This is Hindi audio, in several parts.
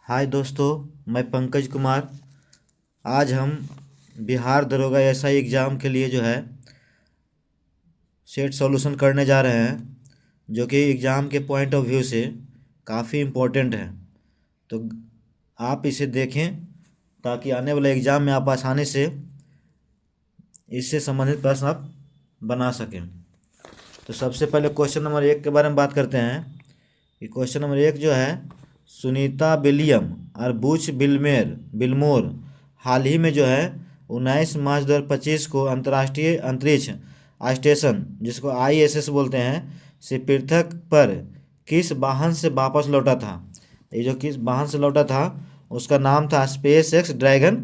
हाय दोस्तों, मैं पंकज कुमार। आज हम बिहार दरोगा एसआई एग्ज़ाम के लिए जो है सेट सॉल्यूशन करने जा रहे हैं, जो कि एग्ज़ाम के पॉइंट ऑफ व्यू से काफ़ी इम्पोर्टेंट है। तो आप इसे देखें ताकि आने वाले एग्ज़ाम में आप आसानी से इससे संबंधित प्रश्न आप बना सकें। तो सबसे पहले क्वेश्चन नंबर 1 के बारे में बात करते हैं। कि क्वेश्चन नंबर 1 जो है, सुनीता विलियम और बुच बिलमोर हाल ही में जो है 19 मार्च 2025 को अंतर्राष्ट्रीय अंतरिक्ष स्टेशन, जिसको आईएसएस बोलते हैं, से पृथक पर किस वाहन से वापस लौटा था। ये जो किस वाहन से लौटा था उसका नाम था स्पेस एक्स ड्रैगन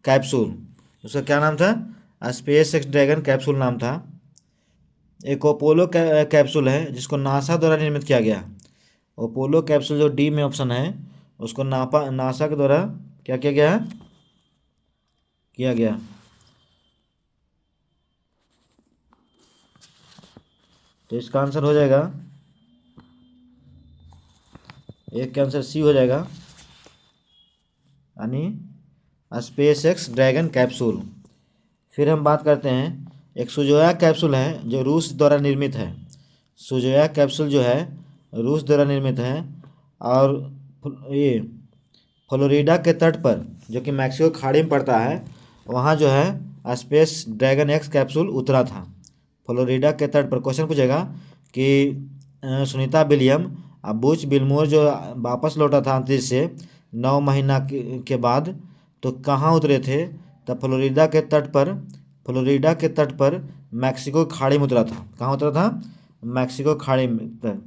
कैप्सूल। उसका क्या नाम था? स्पेस एक्स ड्रैगन कैप्सूल नाम था। एक अपोलो कैप्सूल है जिसको नासा द्वारा निर्मित किया गया। अपोलो कैप्सूल जो डी में ऑप्शन है, उसको नासा के द्वारा क्या किया गया है? किया गया। तो इसका आंसर हो जाएगा, एक का आंसर सी हो जाएगा, यानी स्पेस एक्स ड्रैगन कैप्सूल। फिर हम बात करते हैं, एक सुजोया कैप्सूल है जो रूस द्वारा निर्मित है। सुजोया कैप्सूल जो है रूस द्वारा निर्मित है, और ये फ्लोरिडा के तट पर, जो कि मैक्सिको खाड़ी में पड़ता है, वहाँ जो है स्पेस ड्रैगन एक्स कैप्सूल उतरा था। फ्लोरिडा के तट पर क्वेश्चन पूछेगा कि सुनीता विलियम और बुच बिलमोर जो वापस लौटा था अंतरिक्ष से 9 महीना के बाद, तो कहाँ उतरे थे? तब फ्लोरिडा के तट पर मैक्सिको खाड़ी में उतरा था। कहाँ उतरा था? मैक्सिको खाड़ी में।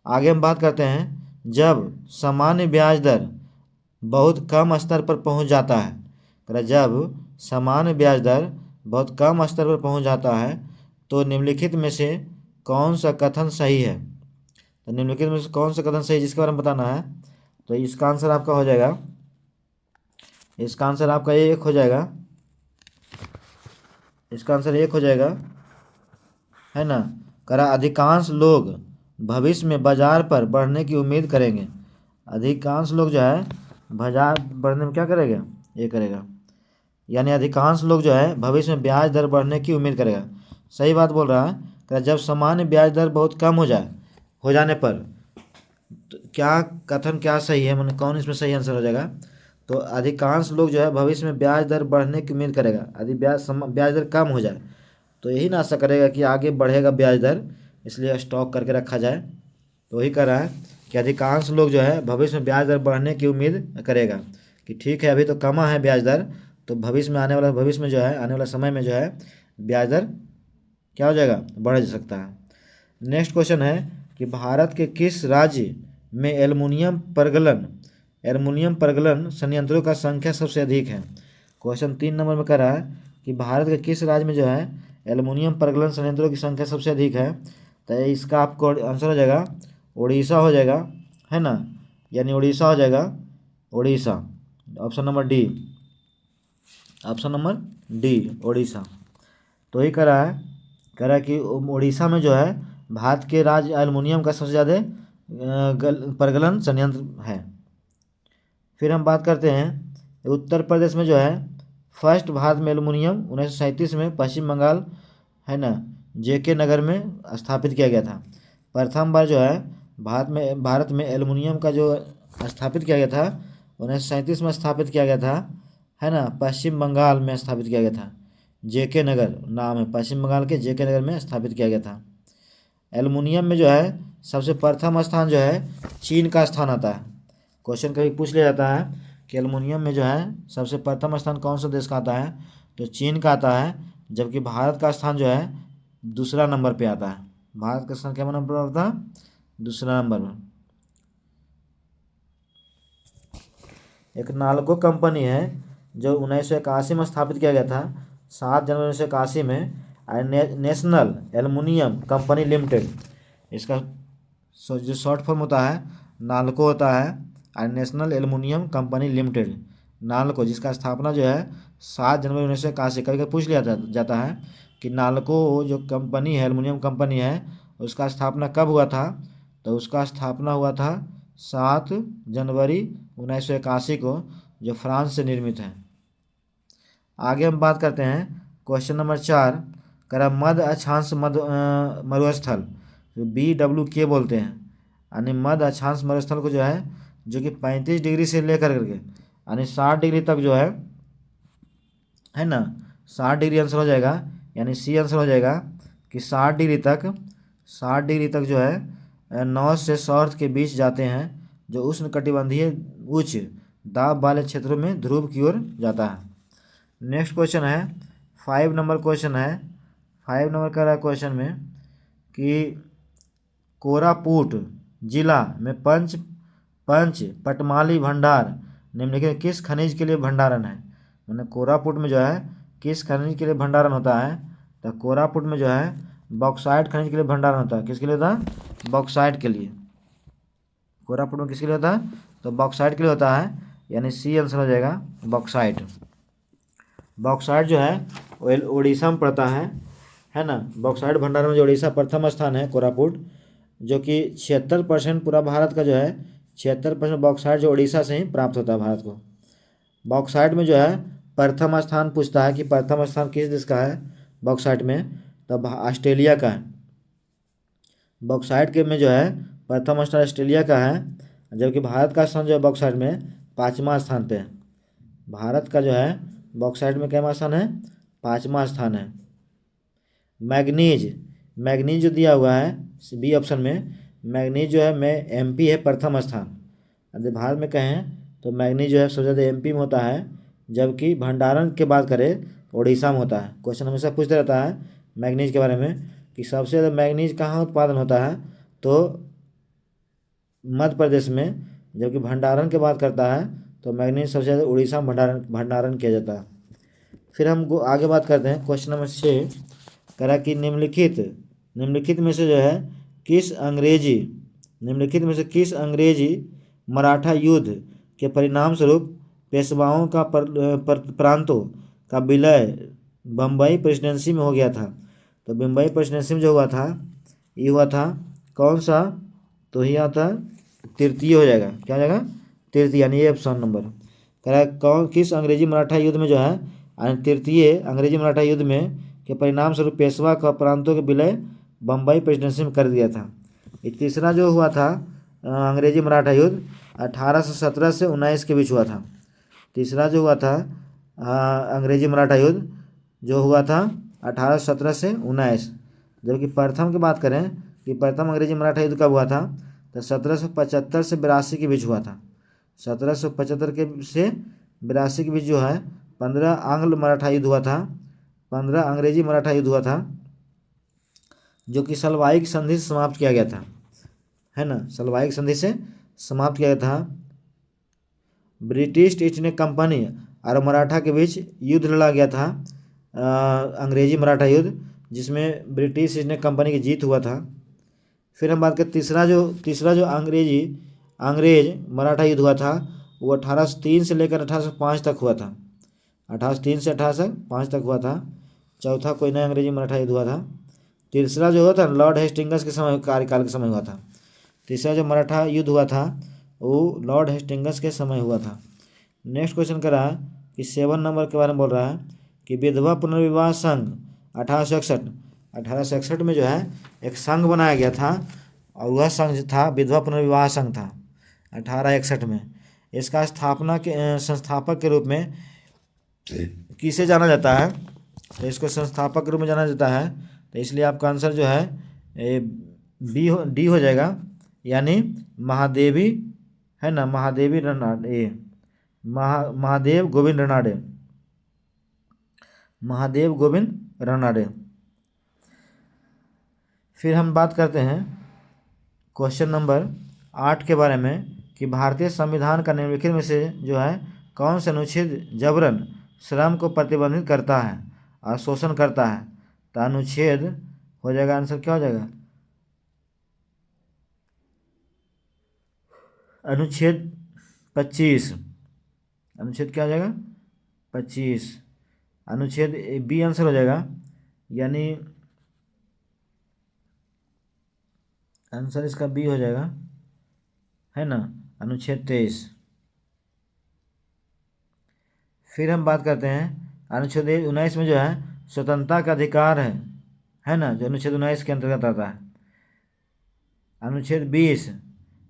आगे हम बात करते हैं, जब सामान्य ब्याज दर बहुत कम स्तर पर पहुंच जाता है, जब सामान्य ब्याज दर बहुत कम स्तर पर पहुंच जाता है तो निम्नलिखित में से कौन सा कथन सही है? तो निम्नलिखित में से कौन सा कथन सही है, जिसके बारे में बताना है। तो इसका आंसर आपका हो जाएगा, इसका आंसर आपका एक हो जाएगा, इसका आंसर एक हो जाएगा, है ना। अधिकांश लोग भविष्य में बाजार पर बढ़ने की उम्मीद करेंगे। अधिकांश लोग जो है बाजार बढ़ने में क्या करेगा? ये करेगा, यानी अधिकांश लोग जो है भविष्य में ब्याज दर बढ़ने की उम्मीद करेगा। सही बात बोल रहा है। जब सामान्य ब्याज दर बहुत कम हो जाने पर, तो क्या कथन क्या सही है, मतलब कौन इसमें सही आंसर हो जाएगा? तो अधिकांश लोग जो है भविष्य में ब्याज दर बढ़ने की उम्मीद करेगा। यदि ब्याज दर कम हो जाए तो यही ना आशा करेगा कि आगे बढ़ेगा ब्याज दर, इसलिए स्टॉक करके रखा जाए। तो वही कर रहा है कि अधिकांश लोग जो है भविष्य में ब्याज दर बढ़ने की उम्मीद करेगा, कि ठीक है अभी तो कमा है ब्याज दर, तो भविष्य में आने वाला समय में जो है ब्याज दर क्या हो जाएगा? बढ़ सकता है। नेक्स्ट क्वेश्चन है कि भारत के किस राज्य में एल्युमिनियम परगलन संयंत्रों का संख्या सबसे अधिक है? क्वेश्चन 3 नंबर में कह रहा है कि भारत के किस राज्य में जो है एल्युमिनियम परगलन संयंत्रों की संख्या सबसे अधिक है। तो इसका आपको आंसर हो जाएगा उड़ीसा हो जाएगा, है ना, यानी उड़ीसा हो जाएगा, Orissa. Option number D Orissa. तो ही कह रहा है कि उड़ीसा में जो है भारत के राज्य एल्युमिनियम का सबसे ज़्यादा परगलन संयंत्र है। फिर हम बात करते हैं, उत्तर प्रदेश में जो है फर्स्ट भारत में एल्युमिनियम 1937 में पश्चिम बंगाल, है ना, जेके नगर में स्थापित किया गया था। प्रथम बार जो है भारत में एल्युमिनियम का जो स्थापित किया गया था 1937 में स्थापित किया गया था, है ना, पश्चिम बंगाल में स्थापित किया गया था। जेके नगर नाम है, पश्चिम बंगाल के जेके नगर में स्थापित किया गया था। एल्युमिनियम में जो है सबसे प्रथम स्थान जो है चीन का स्थान आता है। क्वेश्चन कभी पूछ लिया जाता है कि एल्युमिनियम में जो है सबसे प्रथम स्थान कौन सा देश का आता है, तो चीन का आता है, जबकि भारत का स्थान जो है दूसरा नंबर पे आता है। भारत का स्थान क्या नंबर पर आता है? दूसरा नंबर में। एक नाल्को कंपनी है जो 1981 में स्थापित किया गया था, 7 जनवरी 1981 में, नेशनल एल्युमिनियम कंपनी लिमिटेड। इसका जो शॉर्ट फॉर्म होता है नाल्को होता है, और national aluminium company limited, NALCO, जिसका स्थापना जो है 7 जनवरी 1981। कभी कभी पूछ लिया जाता है कि नाल्को जो कंपनी है, एल्युमिनियम कंपनी है, उसका स्थापना कब हुआ था? तो उसका स्थापना हुआ था 7 जनवरी 1981 को, जो फ्रांस से निर्मित है। आगे हम बात करते हैं क्वेश्चन नंबर 4। करा मध्य अक्षांश मरुस्थल, BWK बोलते हैं, यानी मध्य अक्षांश मरुस्थल को जो है, जो कि 35 डिग्री से लेकर करके यानी 60 डिग्री तक जो है ना, 60 डिग्री आंसर हो जाएगा, यानी सी आंसर हो जाएगा कि 60 डिग्री तक जो है नॉर्थ से साउथ के बीच जाते हैं, जो उष्णकटिबंधीय उच्च दाब वाले क्षेत्रों में ध्रुव की ओर जाता है। नेक्स्ट क्वेश्चन है 5 नंबर क्वेश्चन है। 5 नंबर का क्वेश्चन में कि कोरापुट जिला में पंच पटमाली भंडार निम्नलिखित किस खनिज के लिए भंडारण है। मैंने कोरापुट में जो है किस खनिज के लिए भंडारण होता है, तो कोरापुट में जो है बॉक्साइट खनिज के लिए भंडारण होता है। किसके लिए होता है? बॉक्साइट के लिए। कोरापुट में किसके लिए होता है? तो बॉक्साइट के लिए होता है, यानी सी आंसर हो जाएगा बॉक्साइट। बॉक्साइट जो है वो उड़ीसा में पड़ता है ना। बॉक्साइट भंडारण में जो उड़ीसा प्रथम स्थान है कोरापुट, जो कि 76% पूरा भारत का जो है 76% बॉक्साइट जो उड़ीसा से ही प्राप्त होता है भारत को। बॉक्साइट में जो है प्रथम स्थान पूछता है कि प्रथम स्थान किस देश का है बॉक्साइट में, तब ऑस्ट्रेलिया का है। बॉक्साइट के में जो है प्रथम स्थान ऑस्ट्रेलिया का है, जबकि भारत का स्थान जो है बॉक्साइट में 5वां स्थान पे है। भारत का जो है बॉक्साइट में कितना स्थान है? 5वां स्थान है। मैग्नीज जो दिया हुआ है बी ऑप्शन में, मैग्नीज जो है में MP है प्रथम स्थान। यदि भारत में कहें तो मैग्नीज जो है सबसे ज़्यादा MP में होता है, जबकि भंडारण की बात करें उड़ीसा में होता है। क्वेश्चन हमेशा पूछते रहता है मैग्नीज के बारे में कि सबसे ज़्यादा मैग्नीज कहाँ उत्पादन होता है, तो मध्य प्रदेश में, जबकि भंडारण की बात करता है तो मैग्नीज सबसे ज़्यादा उड़ीसा में भंडारण किया जाता है। फिर हम आगे बात करते हैं क्वेश्चन नंबर 6। करा कि निम्नलिखित में से जो है निम्नलिखित में से किस अंग्रेजी मराठा युद्ध के परिणाम स्वरूप पेशवाओं का प्रांतों का विलय बम्बई प्रेसिडेंसी में हो गया था। तो बम्बई प्रेसिडेंसी में जो हुआ था, ये हुआ था कौन सा, तो ये आता तृतीय हो जाएगा। क्या हो जाएगा? तृतीय, यानी ये ऑप्शन नंबर। कह रहा है कौन किस अंग्रेजी मराठा युद्ध में जो है तृतीय अंग्रेजी मराठा युद्ध में के परिणाम स्वरूप पेशवा का प्रांतों के विलय बम्बई प्रेसिडेंसी में कर दिया था। ये तीसरा जो हुआ था अंग्रेजी मराठा युद्ध 1817 से 19 के बीच हुआ था। तीसरा जो हुआ था अंग्रेजी मराठा युद्ध जो हुआ था 1817 से 19। जबकि प्रथम की बात करें कि प्रथम अंग्रेजी मराठा युद्ध कब हुआ था, तो 1775 से 82 के बीच हुआ था। 1775 के से 82 के बीच जो है 15 आंग्ल मराठा युद्ध हुआ था, 15 अंग्रेजी मराठा युद्ध हुआ था, जो कि सलवाई संधि से समाप्त किया गया था, है ना। सलवाई संधि से समाप्त किया गया था। ब्रिटिश ईस्ट इंडिया कंपनी और मराठा के बीच युद्ध लड़ा गया था, अंग्रेजी मराठा युद्ध, जिसमें ब्रिटिश ईस्ट इंडिया कंपनी की जीत हुआ था। फिर हम बात करें तीसरा जो अंग्रेज मराठा युद्ध हुआ था, वो 1803 से लेकर 1805 तक हुआ था। 1803 से 1805 तक हुआ था। चौथा कोई नया अंग्रेजी मराठा युद्ध हुआ था। तीसरा जो हुआ था लॉर्ड हेस्टिंग्स के समय कार्यकाल के समय हुआ था। तीसरा जो मराठा युद्ध हुआ था वो लॉर्ड हेस्टिंग्स के समय हुआ था। नेक्स्ट क्वेश्चन कर रहा है कि 7 नंबर के बारे में बोल रहा है कि विधवा पुनर्विवाह संघ 1861 में जो है एक संघ बनाया गया था, और वह संघ था विधवा पुनर्विवाह संघ था 1861 में। इसका संस्थापक के रूप में किसे जाना जाता है, तो इसको संस्थापक के रूप में जाना जाता है, तो इसलिए आपका आंसर जो है डी हो जाएगा, यानी महादेवी, है ना, महादेवी रनाडे, महादेव गोविंद रनाडे। फिर हम बात करते हैं क्वेश्चन नंबर 8 के बारे में कि भारतीय संविधान का निम्नलिखित में से जो है कौन सा अनुच्छेद जबरन श्रम को प्रतिबंधित करता है और शोषण करता है, तो अनुच्छेद हो जाएगा, आंसर क्या हो जाएगा, अनुच्छेद 25। अनुच्छेद क्या हो जाएगा, 25। अनुच्छेद बी आंसर हो जाएगा, यानी आंसर इसका बी हो जाएगा, है ना, अनुच्छेद 23। फिर हम बात करते हैं अनुच्छेद 19 में जो है स्वतंत्रता का अधिकार है ना, जो अनुच्छेद 19 के अंतर्गत आता है। अनुच्छेद 20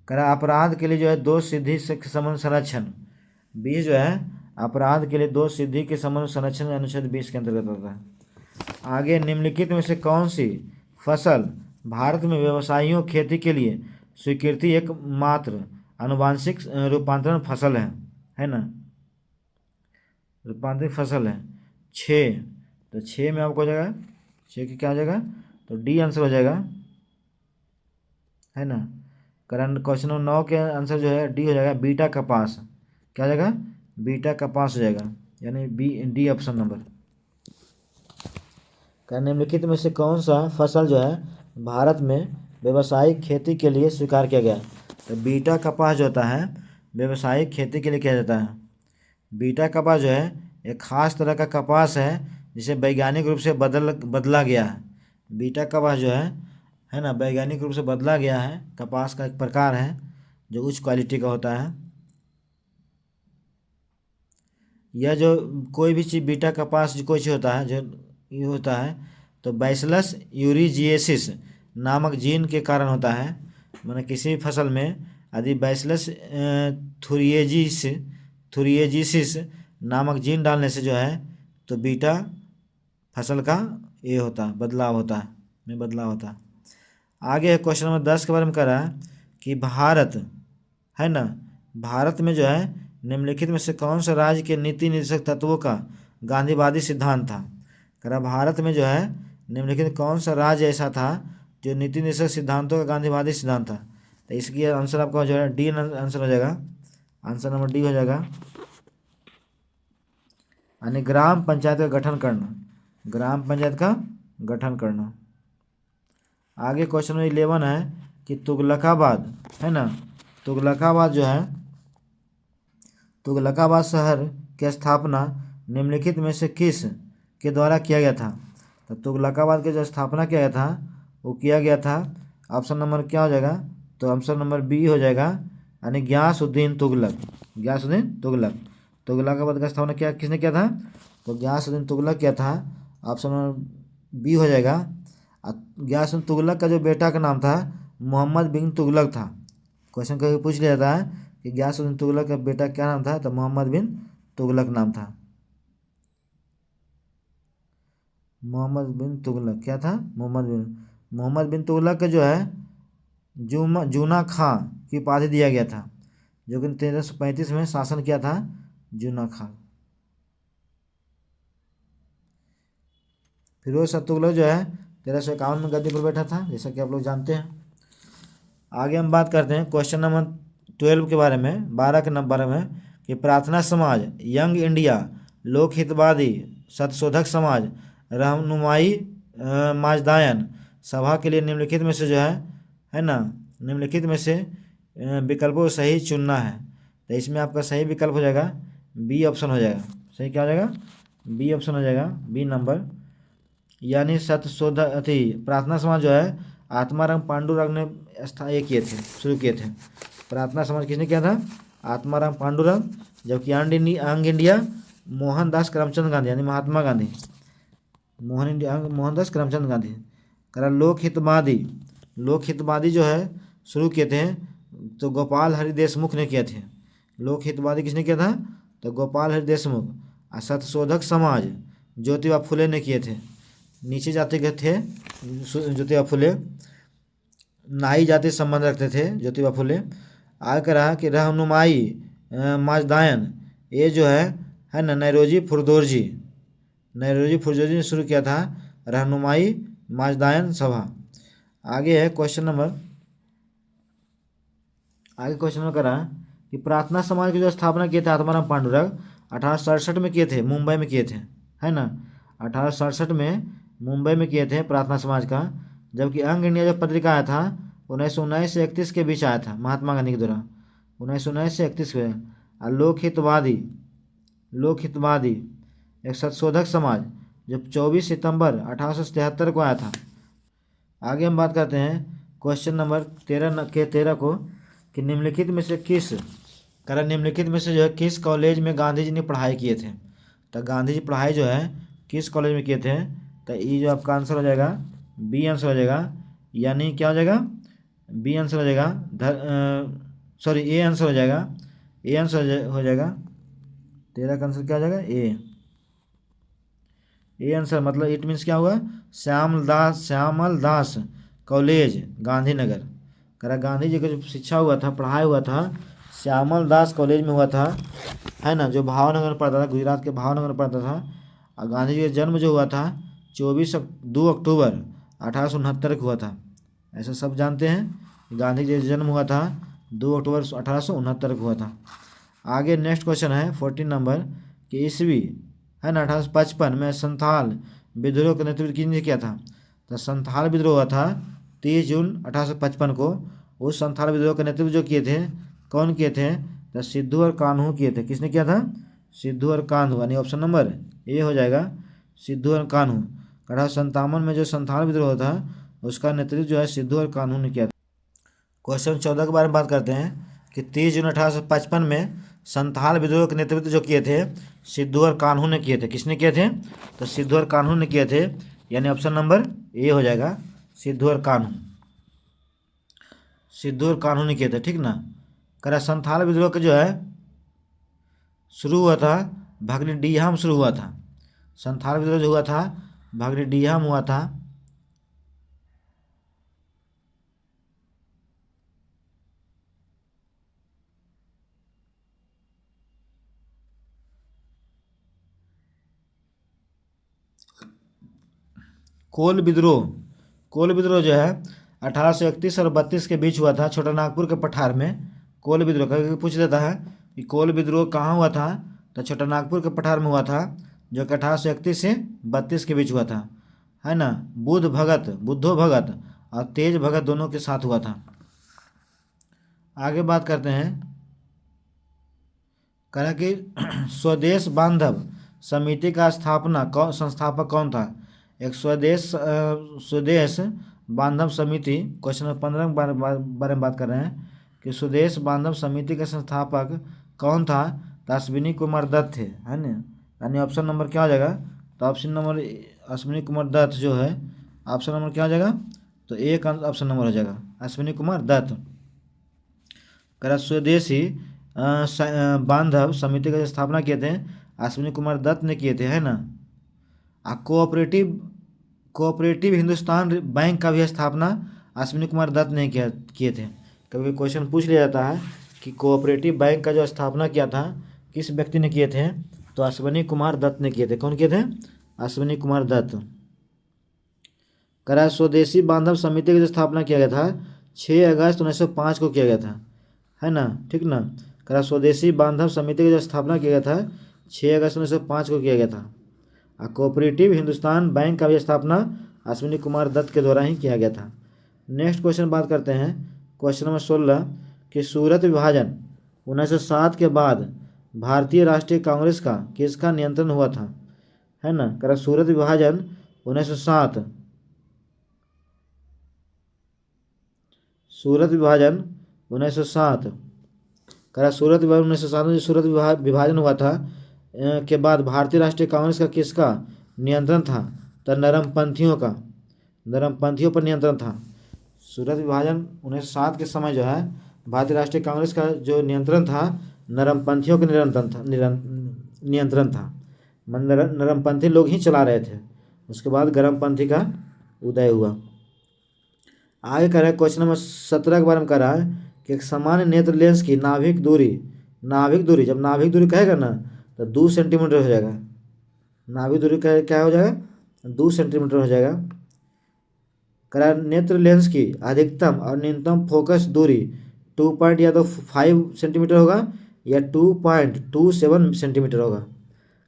करा अपराध के लिए जो है दोष सिद्धि से संबंध संरक्षण, 20 जो है अपराध के लिए दोष सिद्धि के संबंध संरक्षण अनुच्छेद 20 के अंतर्गत आता है। आगे निम्नलिखित में से कौन सी फसल भारत में व्यवसायियों खेती के लिए स्वीकृति एक मात्र आनुवांशिक रूपांतरण फसल है ना, रूपांतरित फसल है। 6, तो 6 में आपको हो जाएगा, 6 की क्या हो जाएगा, तो डी आंसर हो जाएगा, है ना। करंट क्वेश्चन नंबर 9 के आंसर जो है डी हो जाएगा, बीटा कपास। क्या हो जाएगा, बीटा कपास हो जाएगा, यानी बी डी ऑप्शन नंबर। निम्नलिखित में से कौन सा फसल जो है भारत में व्यावसायिक खेती के लिए स्वीकार किया गया है? तो बीटा कपास जो होता है व्यावसायिक खेती के लिए किया जाता है। बीटा कपास जो है एक खास तरह का कपास है जिसे वैज्ञानिक रूप से बदला गया है। बीटा कपास जो है ना, वैज्ञानिक रूप से बदला गया है, कपास का एक प्रकार है जो उच्च क्वालिटी का होता है। यह जो कोई भी चीज़ बीटा कपास जो कोई चीज़ होता है, जो ये होता है तो बैसिलस यूरिजिएसिस नामक जीन के कारण होता है। माने किसी भी फसल में यदि बैसिलस थुरिएजिसिस नामक जीन डालने से जो है तो बीटा फसल का ये होता है, बदलाव होता है। आगे क्वेश्चन नंबर 10 के बारे में कह रहा है कि भारत, है ना, भारत में जो है निम्नलिखित में से कौन सा राज्य के नीति निर्देशक तत्वों का गांधीवादी सिद्धांत था? कह रहा भारत में जो है निम्नलिखित कौन सा राज्य ऐसा था जो नीति निर्देशक सिद्धांतों का गांधीवादी सिद्धांत था? तो इसकी आंसर आपका जो है डी आंसर हो जाएगा, आंसर नंबर डी हो जाएगा, यानी ग्राम पंचायत का गठन करना, ग्राम पंचायत का गठन करना। आगे क्वेश्चन नंबर 11 है कि तुगलकाबाद, है ना, तुगलकाबाद जो है, तुगलकाबाद शहर की स्थापना निम्नलिखित में से किस के द्वारा किया गया था? तो तुगलकाबाद की जो स्थापना किया गया था वो किया गया था, ऑप्शन नंबर क्या हो जाएगा, तो ऑप्शन नंबर बी हो जाएगा, यानी गयासुद्दीन तुगलक। गयासुद्दीन तुगलक, तुगलकाबाद का स्थापना क्या किसने किया था? तो गयासुद्दीन तुगलक किया था, ऑप्शन नंबर बी हो जाएगा। गयासुद्दीन तुगलक का जो बेटा का नाम था मोहम्मद बिन तुगलक था। क्वेश्चन कभी पूछ लिया जाता है कि गयासुद्दीन तुगलक का बेटा क्या नाम था? तो मोहम्मद बिन तुगलक नाम था। मोहम्मद बिन तुगलक क्या था? मोहम्मद बिन तुगलक का जो है जूना खां की उपाधि दिया गया था, जो कि 1335 में शासन किया था जूना खां। फिरोज शाह तुगलक जो है 1351 में गद्दी पर बैठा था, जैसा कि आप लोग जानते हैं। आगे हम बात करते हैं क्वेश्चन नंबर 12 के बारे में, 12 के नंबर में, कि प्रार्थना समाज, यंग इंडिया, लोकहितवादी, सत्यशोधक समाज, रहनुमाई माजदायन सभा के लिए निम्नलिखित में से जो है ना, निम्नलिखित में से विकल्पों सही चुनना है। तो इसमें आपका सही विकल्प हो जाएगा बी ऑप्शन हो जाएगा। सही क्या हो जाएगा? बी ऑप्शन हो जाएगा, बी नंबर, यानी सत्यशोधक प्रार्थना समाज जो है आत्माराम पांडुरंग ने ये किए थे, शुरू किए थे। प्रार्थना समाज किसने किया था? आत्माराम पांडुरंग। जबकि यंग इंडिया मोहनदास करमचंद गांधी, यानी महात्मा गांधी, मोहनदास करमचंद गांधी। करा लोकहितवादी जो है शुरू किए थे तो गोपाल हरि देशमुख ने किए थे। लोकहितवादी किसने किया था? तो गोपाल हरि देशमुख। और सत्यशोधक समाज ज्योतिबा फुले ने किए थे। नीचे जाति के थे ज्योतिबा फुले, नाई जाति संबंध रखते थे ज्योतिबा फुले। आगे रहा कि रहनुमाई माजदायन, ये जो है ना, नौरोजी फुरदोरजी ने शुरू किया था रहनुमाई माजदायन सभा। आगे है क्वेश्चन नंबर करा कि प्रार्थना समाज की जो स्थापना किए थे आत्माराम पांडुरंग 1867 में किए थे, मुंबई में किए थे, है ना, 1867 में मुंबई में किए थे प्रार्थना समाज का। जबकि यंग इंडिया जो पत्रिका आया था 1919 से 31 के बीच आया था, महात्मा गांधी के द्वारा, 1919 से 31 के। और लोकहितवादी एक सत्यशोधक समाज जो 24 सितंबर 1873 को आया था। आगे हम बात करते हैं क्वेश्चन नंबर 13 को कि निम्नलिखित में से किस करा निम्नलिखित में से जो है किस कॉलेज में गांधी जी ने पढ़ाई किए थे। तो गांधी जी पढ़ाई जो है किस कॉलेज में किए थे, तो ये जो आपका आंसर हो जाएगा बी आंसर हो जाएगा, यानी क्या हो जाएगा बी आंसर हो जाएगा, सॉरी ए आंसर हो जाएगा, ए आंसर हो जाएगा 13 का आंसर क्या हो जाएगा ए आंसर। मतलब इट मीन्स क्या हुआ, श्यामल दास कॉलेज गांधीनगर। करा गांधी जी का जो शिक्षा हुआ था, पढ़ाई हुआ था श्यामल दास कॉलेज में हुआ था, है ना, जो भावनगर में पढ़ता था, गुजरात के भावनगर में पढ़ता था। और गांधी जी का जन्म जो हुआ था 2 अक्टूबर 1869 को हुआ था। ऐसा सब जानते हैं गांधी जी का जन्म हुआ था 2 अक्टूबर 1869 को हुआ था। आगे नेक्स्ट क्वेश्चन है 14 नंबर कि ईस्वी है ना 1855 में संथाल विद्रोह का नेतृत्व किसने किया था। तो संथाल विद्रोह हुआ था 30 जून 1855 को। उस संथाल विद्रोह का नेतृत्व जो किए थे, कौन किए थे, तो सिद्धू और कान्हू किए थे। किसने किया था, सिद्धू और कान्हू, यानी ऑप्शन नंबर ए हो जाएगा सिद्धू और कान्हू। 1857 में जो संथाल विद्रोह था उसका नेतृत्व जो है सिद्धू और कान्हू ने किया था। क्वेश्चन 14 के बारे में बात करते हैं कि 30 जून 1855 में संथाल विद्रोह के नेतृत्व जो किए थे सिद्धू और कान्हू ने किए थे। किसने किए थे, तो सिद्धू और कान्हू ने किए थे, यानी ऑप्शन नंबर ए हो जाएगा सिद्धू और कान्हू। सिद्धू और कान्हू ने किए थे, ठीक ना। करा संथाल विद्रोह का जो है शुरू हुआ था भागडीहा में शुरू हुआ था। संथाल विद्रोह जो हुआ था भागडीहा में हुआ था। कोल विद्रोह जो है 1831 और 32 के बीच हुआ था, छोटा नागपुर के पठार में। कोल विद्रोह का पूछ देता है कि कोल विद्रोह कहाँ हुआ था, तो छोटा नागपुर के पठार में हुआ था, जो कि 1831 से 32 के बीच हुआ था, है ना। बुद्धो भगत और तेज भगत दोनों के साथ हुआ था। आगे बात करते हैं, कहा कि स्वदेश बांधव समिति का संस्थापक कौन था। एक स्वदेश बांधव समिति, क्वेश्चन नंबर 15 के बारे में बात कर रहे हैं कि स्वदेश बांधव समिति का संस्थापक कौन था, तो अश्विनी कुमार दत्त थे, है ना। यानी ऑप्शन नंबर क्या हो जाएगा, तो ऑप्शन नंबर अश्विनी कुमार दत्त जो है, ऑप्शन नंबर क्या हो जाएगा, तो एक ऑप्शन नंबर हो जाएगा अश्विनी कुमार दत्त। करा स्वदेशी बांधव समिति का स्थापना किए थे अश्विनी कुमार दत्त ने किए थे, है ना। कोऑपरेटिव हिंदुस्तान बैंक का भी स्थापना अश्विनी कुमार दत्त ने किए थे। कभी क्वेश्चन पूछ लिया जाता है कि कोऑपरेटिव बैंक का जो स्थापना किया था किस व्यक्ति ने किए थे, तो अश्विनी कुमार दत्त ने किए थे। कौन किए थे, अश्विनी कुमार दत्त। करा स्वदेशी बांधव समिति की जो स्थापना किया गया था 6 अगस्त 1905 को किया गया था, है ना, ठीक ना। करा स्वदेशी बांधव समिति की जो स्थापना किया गया था 6 अगस्त 1905 को किया गया था। कोऑपरेटिव हिंदुस्तान बैंक का भी स्थापना अश्विनी कुमार दत्त के द्वारा ही किया गया था। नेक्स्ट क्वेश्चन बात करते हैं, क्वेश्चन नंबर 16 कि सूरत विभाजन 1907 के बाद भारतीय राष्ट्रीय कांग्रेस का किसका नियंत्रण हुआ था, है ना। करा सूरत विभाजन 1907 करा सूरत विभाजन 1907 में सूरत विभाजन हुआ था के बाद भारतीय राष्ट्रीय कांग्रेस का किसका नियंत्रण था, तो नरमपंथियों पर नियंत्रण था। सूरत विभाजन 1907 के समय जो है भारतीय राष्ट्रीय कांग्रेस का जो नियंत्रण था नरमपंथियों के नियंत्रण था। नरमपंथी लोग ही चला रहे थे, उसके बाद गर्मपंथी का उदय हुआ। आगे कह रहा है क्वेश्चन नंबर 17 के बारे में कह रहा है कि एक सामान्य नेत्र लेंस की नाभिक दूरी, जब नाभिक दूरी कहेगा ना तो 2 सेंटीमीटर हो जाएगा। नाभिक दूरी क्या हो जाएगा, 2 सेंटीमीटर हो जाएगा। करा नेत्र लेंस की अधिकतम और न्यूनतम फोकस दूरी 2 या तो 5 सेंटीमीटर होगा या 2.27 सेंटीमीटर होगा।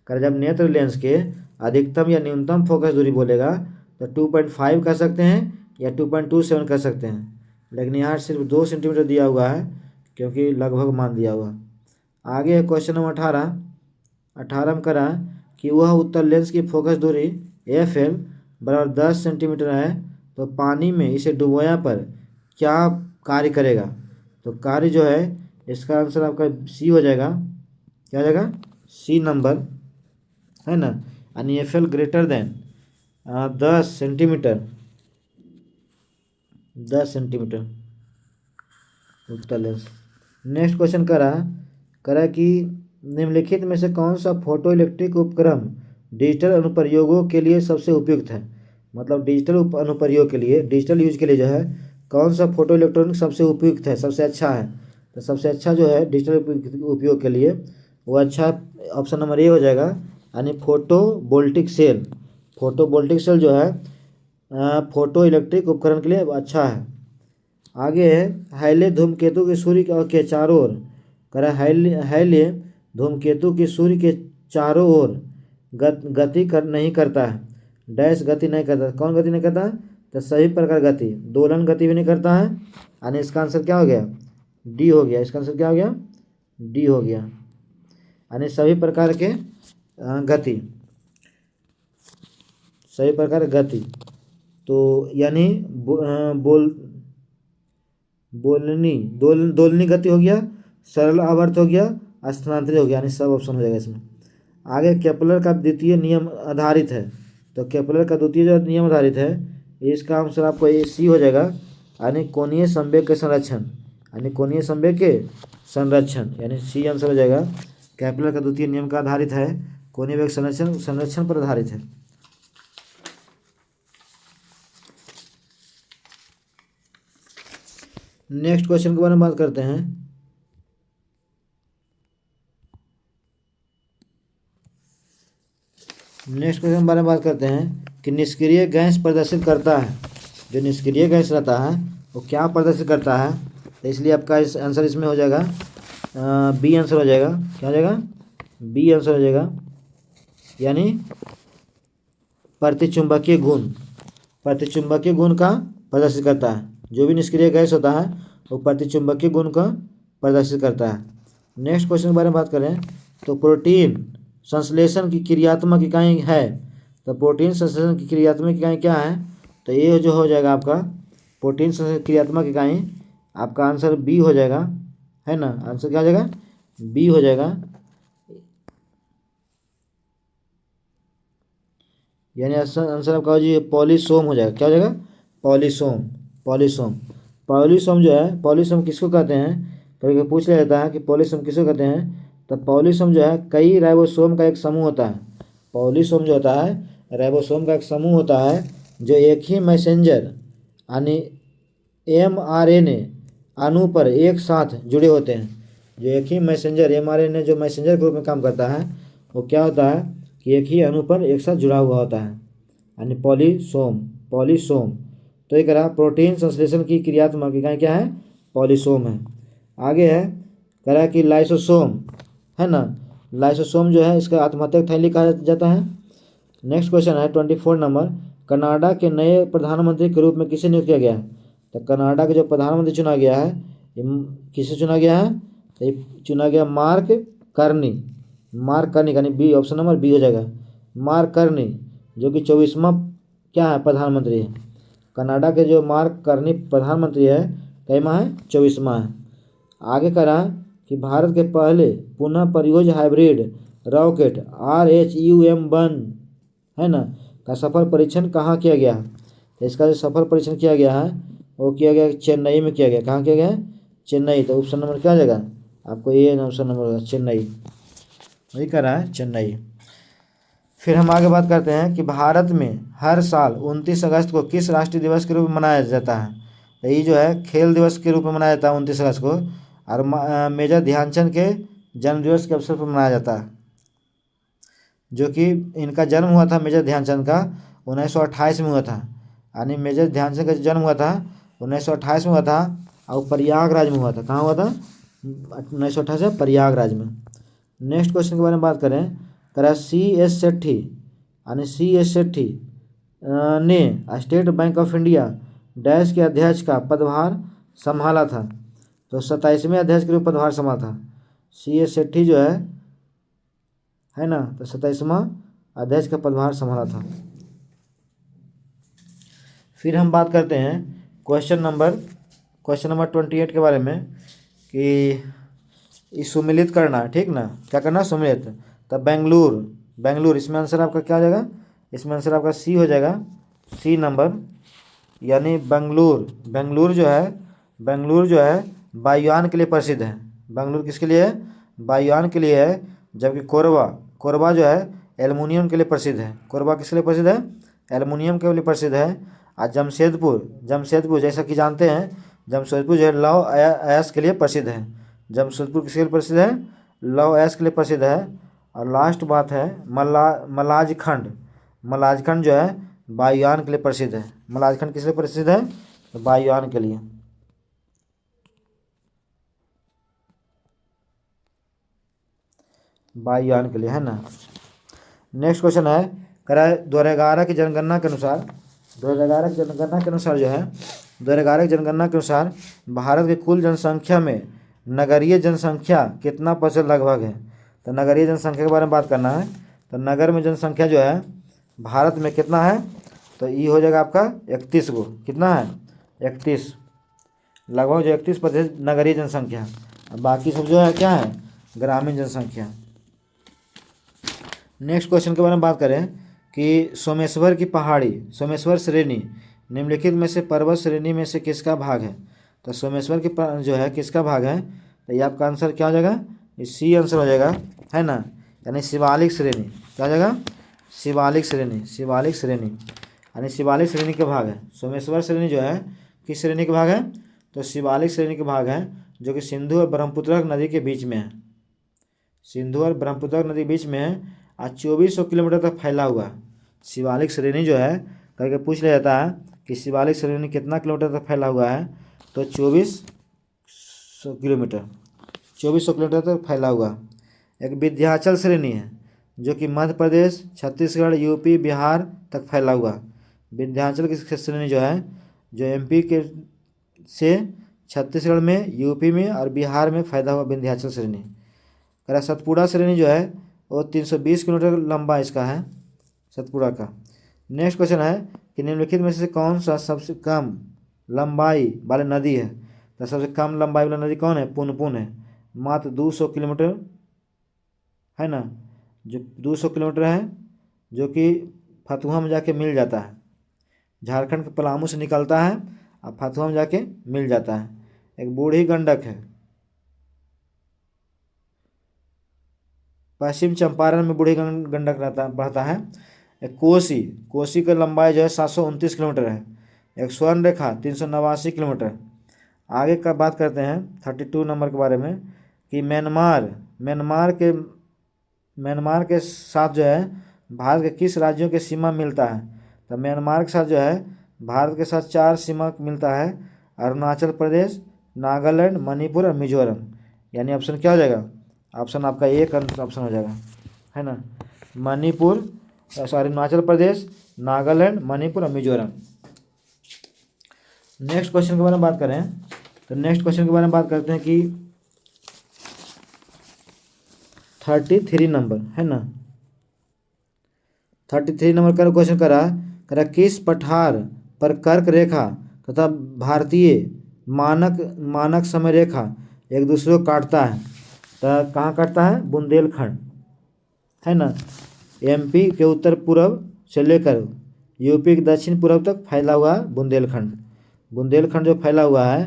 करा जब नेत्र लेंस के अधिकतम या न्यूनतम फोकस दूरी बोलेगा तो 2.5 कर सकते हैं या 2.27 कर सकते हैं, लेकिन यहाँ सिर्फ 2 सेंटीमीटर दिया हुआ है क्योंकि लगभग मान दिया हुआ। आगे है क्वेश्चन नंबर 18 में करा कि वह उत्तल लेंस की फोकस दूरी FL बराबर 10 सेंटीमीटर है, तो पानी में इसे डुबोया पर क्या कार्य करेगा? तो कार्य जो है इसका आंसर आपका सी हो जाएगा। क्या हो जाएगा? सी नंबर, है ना। N F L greater than 10 centimetre, 10 centimetre उत्तर लेंस। नेक्स्ट क्वेश्चन करा कि निम्नलिखित में से कौन सा फोटो इलेक्ट्रिक उपकरण डिजिटल अनुप्रयोगों के लिए सबसे उपयुक्त है? मतलब डिजिटल अनुप्रयोग के लिए, डिजिटल यूज के लिए जो है कौन सा फोटो इलेक्ट्रॉनिक सबसे उपयुक्त है, सबसे अच्छा है? तो सबसे अच्छा जो है डिजिटल उपयोग के लिए वो अच्छा ऑप्शन नंबर ए हो जाएगा, यानी photovoltaic cell. Photovoltaic cell जो है फोटो इलेक्ट्रिक उपकरण के लिए अच्छा है। आगे है हाइले धूमकेतु के सूर्य के चारों ओर, करा हाइले धूमकेतु की सूर्य के चारों ओर गति नहीं करता है। डैश गति नहीं करता, कौन गति नहीं करता? तो सभी प्रकार गति, दोलन गति भी नहीं करता है। यानी इसका आंसर क्या हो गया? डी हो गया। इसका आंसर क्या हो गया? डी हो गया, यानी सभी प्रकार के गति, सभी प्रकार गति। तो यानी दोलनी गति हो गया, सरल आवर्त हो गया, स्थानांतरित हो गया, यानी सब ऑप्शन हो जाएगा इसमें। आगे केपलर का द्वितीय नियम आधारित है। तो केपलर का द्वितीय जो नियम आधारित है इसका आंसर आपको ए सी हो जाएगा, यानी कोणीय संवेग के संरक्षण, यानी कोणीय संवेग के संरक्षण, यानी सी आंसर हो जाएगा। केपलर का द्वितीय नियम का आधारित है, कोणीय वेग संरक्षण पर आधारित है। नेक्स्ट क्वेश्चन के बारे में बात करते हैं। नेक्स्ट क्वेश्चन के बारे में बात करते हैं कि निष्क्रिय गैस प्रदर्शित करता है। जो निष्क्रिय गैस रहता है वो क्या प्रदर्शित करता है? तो इसलिए आपका इस आंसर इसमें हो जाएगा बी आंसर हो जाएगा। क्या हो जाएगा? बी आंसर हो जाएगा, यानी प्रतिचुंबकीय गुण, प्रतिचुंबकीय गुण का प्रदर्शित करता है। जो भी निष्क्रिय गैस होता है वो प्रतिचुंबकीय गुण का प्रदर्शित करता है। नेक्स्ट क्वेश्चन के बारे में बात करें तो प्रोटीन संश्लेषण की क्रियात्मक इकाई है। तो प्रोटीन संश्लेषण की क्रियात्मक इकाई क्या है? तो ये जो हो जाएगा आपका प्रोटीन संश्लेषण क्रियात्मक इकाई, आपका आंसर बी हो जाएगा, है ना। आंसर क्या हो जाएगा? बी हो जाएगा, यानी आंसर आपका जी पॉलीसोम हो जाएगा। क्या हो जाएगा? पॉलीसोम। पॉलीसोम, पॉलीसोम जो है, पॉलीसोम किसको कहते हैं? कभी कभी पूछ लिया जाता है कि पॉलीसोम किसको कहते हैं। तो पॉलीसोम जो है कई राइबोसोम का एक समूह होता है। पॉलीसोम जो होता है राइबोसोम का एक समूह होता है जो एक ही मैसेंजर यानी mRNA अणु पर एक साथ जुड़े होते हैं। जो एक ही मैसेंजर mRNA जो मैसेंजर के रूप में काम करता है वो क्या होता है कि एक ही अणु पर एक साथ जुड़ा हुआ होता है, यानी पॉलीसोम। पॉलीसोम तो ये करा प्रोटीन संश्लेषण की क्रियात्मक इकाई क्या है? पॉलीसोम है। आगे है करा कि लाइसोसोम, है ना। लाइसोसोम जो है इसका आत्महत्यक थैली कहा जाता है। नेक्स्ट क्वेश्चन है 24 नंबर, कनाडा के नए प्रधानमंत्री के रूप में किसे नियुक्त किया गया है? तो कनाडा के जो प्रधानमंत्री चुना गया है किसे चुना गया है? तो ये चुना गया मार्क कर्नी। मार्क कर्नी, यानी बी, ऑप्शन नंबर बी हो जाएगा, मार्क कर्नी, जो कि 24वां क्या है? प्रधानमंत्री है। कनाडा के जो मार्क कर्नी प्रधानमंत्री है कैमा है? 24वां है। आगे करा कि भारत के पहले पुनः प्रयोज्य हाइब्रिड रॉकेट RHUM-1, है ना, का सफल परीक्षण कहाँ किया गया है? तो इसका जो सफल परीक्षण किया गया है वो किया गया चेन्नई में किया गया। कहाँ किया गया है? चेन्नई। तो ऑप्शन नंबर क्या हो जाएगा आपको? ये ऑप्शन नंबर होगा चेन्नई, वही कर रहा है चेन्नई। फिर हम आगे बात करते हैं कि भारत में हर साल 29 अगस्त को किस राष्ट्रीय दिवस के रूप में मनाया जाता है? तो ये जो है खेल दिवस के रूप में मनाया जाता है 29 अगस्त को, और मेजर ध्यानचंद के जन्मदिवस के अवसर पर मनाया जाता है। जो कि इनका जन्म हुआ था मेजर ध्यानचंद का 1928 में हुआ था, यानी मेजर ध्यानचंद का जन्म हुआ था 1928 में हुआ था, और प्रयागराज में हुआ था। कहाँ हुआ था? 1928 प्रयागराज में। नेक्स्ट क्वेश्चन के बारे में बात करें करा CS सेठी, यानी CS सेठी ने state bank of India dash के अध्यक्ष का पदभार संभाला था। तो 27वें अध्यक्ष के रूप पदभार संभाला था CS सेठी जो है ना। तो 27वां अध्यक्ष का पदभार संभाला था। फिर हम बात करते हैं क्वेश्चन नंबर क्वेश्चन नंबर 28 के बारे में कि ये सुमिलित करना है, ठीक ना, क्या करना है, सुमिलित। तब बेंगलुरु, बेंगलुरु इसमें आंसर आपका क्या हो जाएगा, इसमें आंसर आपका सी हो जाएगा, सी नंबर। यानी बेंगलुरु, बेंगलुरु जो है, बेंगलुरु जो है वायुयान के लिए प्रसिद्ध है। बेंगलुरु किसके लिए है, वायुयान के लिए है। जबकि कोरबा, कोरबा जो है एल्युमिनियम के लिए प्रसिद्ध है। कोरबा किसके लिए प्रसिद्ध है, एल्युमिनियम के लिए प्रसिद्ध है। और जमशेदपुर, जमशेदपुर जैसा कि जानते हैं जमशेदपुर जो है लौह अयस्क के लिए प्रसिद्ध है। जमशेदपुर किसके लिए प्रसिद्ध है, लौह अयस्क के लिए प्रसिद्ध है। और लास्ट बात है मलाजखंड, मलाजखंड जो है वायुयान के लिए प्रसिद्ध है। मलाजखंड किस लिए प्रसिद्ध है, वायुयान के लिए। वायुयान के लिए, है ना। नेक्स्ट क्वेश्चन है, करा 2011 की जनगणना के अनुसार, 2011 की जनगणना के अनुसार जो है, 2011 की जनगणना के अनुसार भारत की कुल जनसंख्या में नगरीय जनसंख्या कितना % लगभग है। तो नगरीय जनसंख्या के बारे में बात करना है। तो नगर में जनसंख्या जो है भारत में कितना है, तो ये हो जाएगा आपका 31 गो, कितना है 31, लगभग जो 31% नगरीय जनसंख्या। बाकी सब जो है क्या है, ग्रामीण जनसंख्या। नेक्स्ट क्वेश्चन के बारे में बात करें कि सोमेश्वर की पहाड़ी, सोमेश्वर श्रेणी निम्नलिखित में से पर्वत श्रेणी में से किसका भाग है। तो सोमेश्वर की जो है किसका भाग है, तो ये आपका आंसर क्या हो जाएगा, ये सी आंसर हो जाएगा, है ना। यानी शिवालिक श्रेणी, क्या हो जाएगा, शिवालिक श्रेणी, शिवालिक श्रेणी यानी शिवालिक श्रेणी के भाग है। सोमेश्वर श्रेणी जो है किस श्रेणी के भाग है, तो शिवालिक श्रेणी के भाग है, जो कि सिंधु और ब्रह्मपुत्र नदी के बीच में है। सिंधु और ब्रह्मपुत्र नदी के बीच में है और 2400 किलोमीटर तक फैला हुआ है। शिवालिक श्रेणी जो है करके पूछ लिया जाता है कि शिवालिक श्रेणी कितना किलोमीटर तक फैला हुआ है, तो 2400 किलोमीटर, 2400 किलोमीटर तक फैला हुआ। एक विंध्याचल श्रेणी है जो कि मध्य प्रदेश, छत्तीसगढ़, यूपी, बिहार तक फैला हुआ। विंध्याचल की श्रेणी जो है, जो एमपी के से छत्तीसगढ़ में, यूपी में और बिहार में फैला हुआ विंध्याचल श्रेणी। करा सतपुड़ा श्रेणी जो है वो 320 किलोमीटर लंबा इसका है, सतपुड़ा का। नेक्स्ट क्वेश्चन है कि निम्नलिखित में से कौन सा सबसे कम लंबाई वाली नदी है। तो सबसे कम लंबाई वाली नदी कौन है, पुनपुन है, मात्र 200 किलोमीटर, है ना, जो 200 किलोमीटर है, जो कि फतुहा में जाके मिल जाता है। झारखंड के पलामू से निकलता है और फतुहा में जाके मिल जाता है। एक बूढ़ी गंडक है, पश्चिम चंपारण में बूढ़ी गंडक बहता है। एक कोसी, कोसी की लंबाई जो है 729 किलोमीटर है। एक स्वर्ण रेखा 389 किलोमीटर। आगे का बात करते हैं 32 नंबर के बारे में कि म्यांमार, म्यांमार के साथ जो है भारत के किस राज्यों के सीमा मिलता है। तो म्यांमार के साथ जो है भारत के साथ 4 सीमा मिलता है, अरुणाचल प्रदेश, नागालैंड, मणिपुर और मिजोरम। यानी ऑप्शन क्या हो जाएगा, ऑप्शन आपका एक ऑप्शन हो जाएगा, है ना, मणिपुर, सॉरी अरुणाचल प्रदेश, नागालैंड, मणिपुर और मिजोरम। नेक्स्ट क्वेश्चन के बारे में बात करें तो नेक्स्ट क्वेश्चन के बारे में बात करते हैं कि 33 नंबर, है ना, 33 नंबर का क्वेश्चन करा किस पठार पर कर्क रेखा तथा भारतीय मानक समय रेखा एक दूसरे को काटता है। तो कहाँ काटता है, बुंदेलखंड, है ना, एमपी के उत्तर पूर्व से लेकर यूपी के दक्षिण पूर्व तक फैला हुआ बुंदेलखंड। बुंदेलखंड जो फैला हुआ है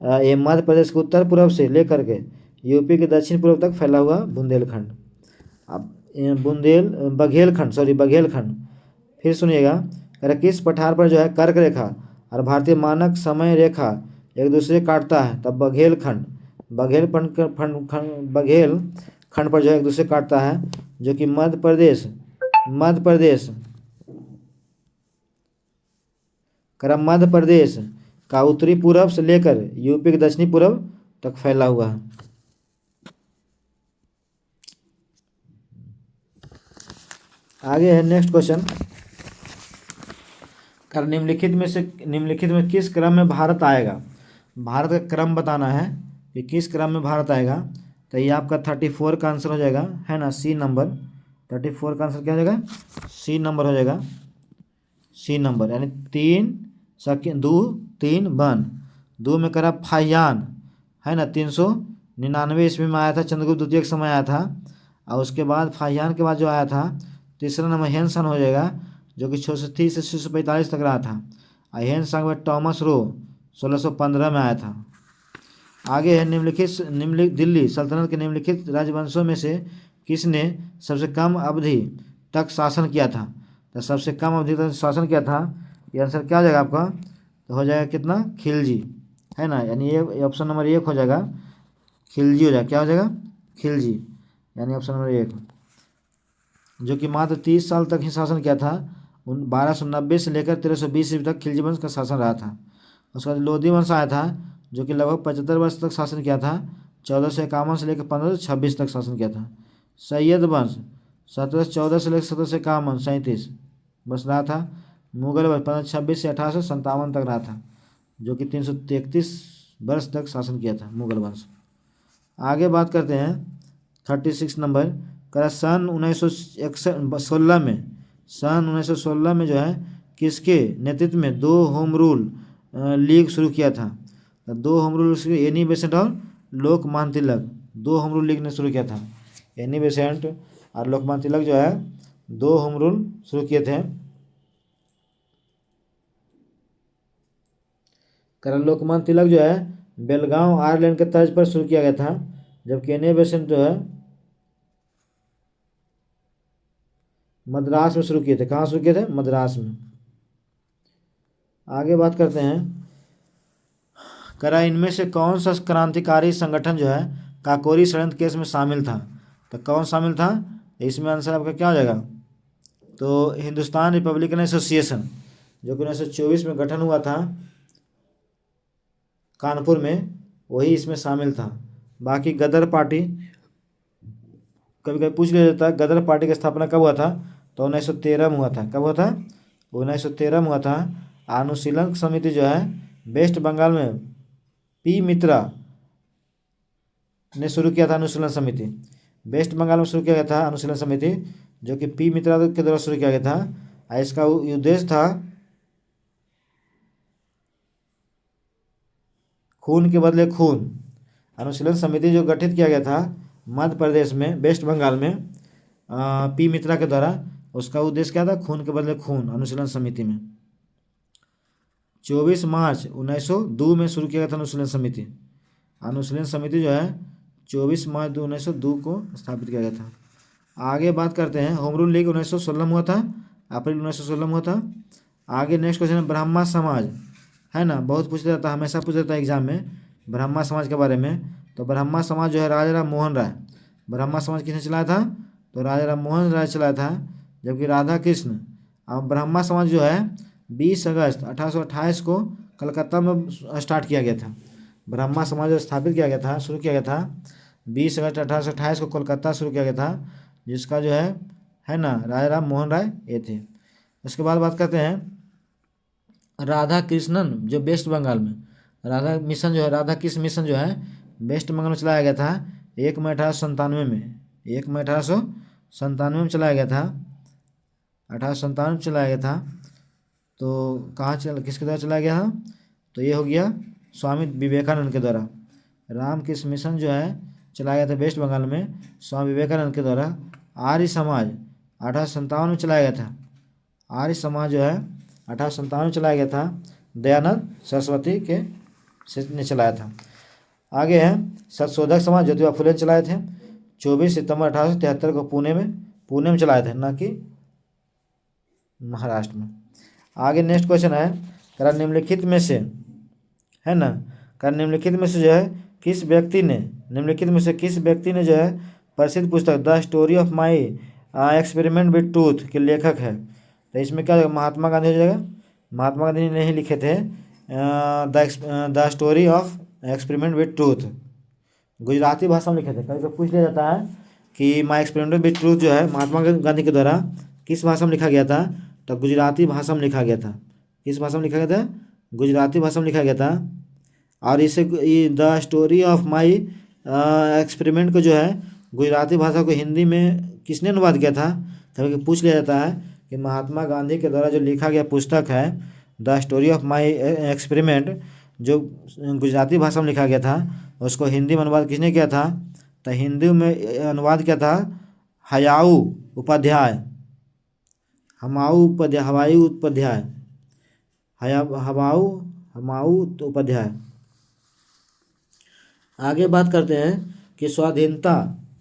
ये मध्य प्रदेश के उत्तर पूर्व से लेकर के यूपी के दक्षिण पूर्व तक फैला हुआ बुंदेलखंड। अब बघेलखंड, फिर सुनिएगा, किस पठार पर जो है कर्क रेखा और भारतीय मानक समय रेखा एक दूसरे काटता है। तब बघेलखंड पर जो है एक दूसरे काटता है, जो कि मध्य प्रदेश का उत्तरी पूर्व से लेकर यूपी के दक्षिणी पूर्व तक फैला हुआ है। आगे है नेक्स्ट क्वेश्चन, निम्नलिखित में किस क्रम में भारत आएगा। भारत का क्रम बताना है कि किस क्रम में भारत आएगा। तो ये आपका 34 का आंसर हो जाएगा, है ना, सी नंबर। 34 का आंसर क्या हो जाएगा, सी नंबर हो जाएगा, सी नंबर। यानी 3 2 3 1 दो में करा फाहियान, है ना, 399 ईस्वी में आया था, चंद्रगुप्त द्वितीय के समय आया था। और उसके बाद फाहियान के बाद जो आया था तीसरा नंबर हेनसन हो जाएगा, जो कि 630 से 645 तक रहा था। और हेनसन के बाद टॉमस रो 1615 में आया था। आगे है निम्नलिखित दिल्ली सल्तनत के निम्नलिखित राजवंशों में से किसने सबसे कम अवधि तक शासन किया था। तो सबसे कम अवधि तक शासन किया था, ये आंसर क्या हो जाएगा आपका, तो हो जाएगा कितना, खिलजी, है ना, यानी ये ऑप्शन नंबर 1 हो जाएगा, खिलजी हो जाएगा। क्या हो जाएगा, खिलजी, यानी ऑप्शन नंबर 1, जो कि मात्र 30 साल तक ही शासन किया था। 1290 से लेकर 1320 ईस्वी तक खिलजी वंश का शासन रहा था। उसके बाद लोधी वंश आया था, जो कि लगभग 75 वर्ष तक शासन किया था। 1451 से लेकर 1526 तक शासन किया था। सैयद वंश 1714 से लेकर 1751 37 बस रहा था। मुगल वंश 1526 से 1857 तक रहा था, जो कि 333 वर्ष तक शासन किया था मुगल वंश। आगे बात करते हैं 36 नंबर का, सन 1916 में जो है किसके नेतृत्व में 2 होम रूल लीग शुरू किया था। तो 2 होम रूल एनी बेसेंट और Lokmanya Tilak, 2 home rule league ने शुरू किया था। एनी बेसेंट और लोकमान्य तिलक जो है 2 होम रूल शुरू किए थे। कारण लोकमान्य तिलक जो है बेलगांव आयरलैंड के तर्ज पर शुरू किया गया था, जबकि एनी बेसेंट जो है मद्रास में शुरू किए थे। कहाँ शुरू किए थे, मद्रास में। आगे बात करते हैं, करा इनमें से कौन सा क्रांतिकारी संगठन जो है काकोरी षड्यंत्र केस में शामिल था। तो कौन शामिल था, इसमें आंसर आपका क्या हो जाएगा, तो हिंदुस्तान रिपब्लिकन एसोसिएशन, जो कि 1924 में गठन हुआ था कानपुर में, वही इसमें शामिल था। बाकी गदर पार्टी कभी कभी पूछ लिया जाता है, गदर पार्टी की स्थापना कब हुआ था, तो 1913 में हुआ था। कब हुआ था, 1913 में हुआ था। अनुशीलन समिति जो है वेस्ट बंगाल में पी मित्रा ने शुरू किया था। अनुशीलन समिति वेस्ट बंगाल में शुरू किया गया था अनुशीलन समिति, जो कि पी मित्रा के द्वारा शुरू किया गया था। और इसका उद्देश्य था खून के बदले खून। अनुशीलन समिति जो गठित किया गया था मध्य प्रदेश में, वेस्ट बंगाल में पी मित्रा के द्वारा, उसका उद्देश्य क्या था, खून के बदले खून। अनुशीलन समिति में 24 मार्च 1902 में शुरू किया गया था अनुशीलन समिति। अनुशीलन समिति जो है 24 मार्च 1902 को स्थापित किया गया था। आगे बात करते हैं, होम रूल लीग 1916 में हुआ था, अप्रैल 1916 में हुआ था। आगे नेक्स्ट क्वेश्चन है ब्राह्मण समाज, है ना, बहुत पूछा जाता है, हमेशा पूछा जाता है एग्जाम में ब्राह्मण समाज के बारे में। तो ब्राह्मण समाज जो है राजा राम मोहन राय, ब्राह्मण समाज किसने चलाया था, तो राजा राम मोहन राय चलाया था। जबकि राधा कृष्ण और ब्राह्मण समाज जो है 20 अगस्त 1828 को कलकत्ता में स्टार्ट किया गया था। ब्राह्मण समाज स्थापित किया गया था, शुरू किया गया था 20 अगस्त 1828 को कोलकाता शुरू किया गया था, जिसका जो है ना राजा राम मोहन राय ये थे। उसके बाद बात करते हैं राधा कृष्णन, जो वेस्ट बंगाल में राधा मिशन जो है, राधा कृष्ण मिशन जो है वेस्ट बंगाल में चलाया गया था 1 मई 1897 में, 1 मई 1897 में चलाया गया था, 1897 में चलाया गया था। तो कहाँ किसके द्वारा चलाया गया था, तो ये हो गया स्वामी विवेकानंद के द्वारा। रामकृष्ण मिशन जो है चलाया गया था वेस्ट बंगाल में स्वामी विवेकानंद के द्वारा। आर्य समाज 1857 में चलाया गया था, आर्य समाज जो है 1857 में चलाया गया था, दयानंद सरस्वती के ने चलाया था। आगे है सत्शोधक समाज, ज्योतिबा फुले चलाए थे, 24 सितंबर 1873 को पुणे में चलाए थे, ना कि महाराष्ट्र में। आगे नेक्स्ट क्वेश्चन है, करा निम्नलिखित में से, है ना, करा निम्नलिखित में से जो है किस व्यक्ति ने जो है प्रसिद्ध पुस्तक the story of my experiment with truth के लेखक है। तो इसमें क्या महात्मा गांधी हो जाएगा। महात्मा गांधी ने ही लिखे थे the story of experiment with truth, Gujarati भाषा में लिखे थे। कभी पूछ लिया जाता है कि माई एक्सपेरिमेंट विद ट्रूथ जो है महात्मा गांधी के द्वारा किस भाषा में लिखा गया था, तो गुजराती भाषा में लिखा गया था। किस भाषा में लिखा गया था, गुजराती भाषा में लिखा गया था। और इसे the story of my experiment को जो है गुजराती भाषा को हिंदी में किसने अनुवाद किया था, कभी पूछ लिया जाता है कि महात्मा गांधी के द्वारा जो लिखा गया पुस्तक है the story of my experiment, जो गुजराती भाषा में लिखा गया था उसको हिंदी में अनुवाद किसने किया था? तो हिंदी में अनुवाद किया था हयाऊ उपाध्याय, हवाई उपाध्याय, हमाऊ उपाध्याय। आगे बात करते हैं कि स्वाधीनता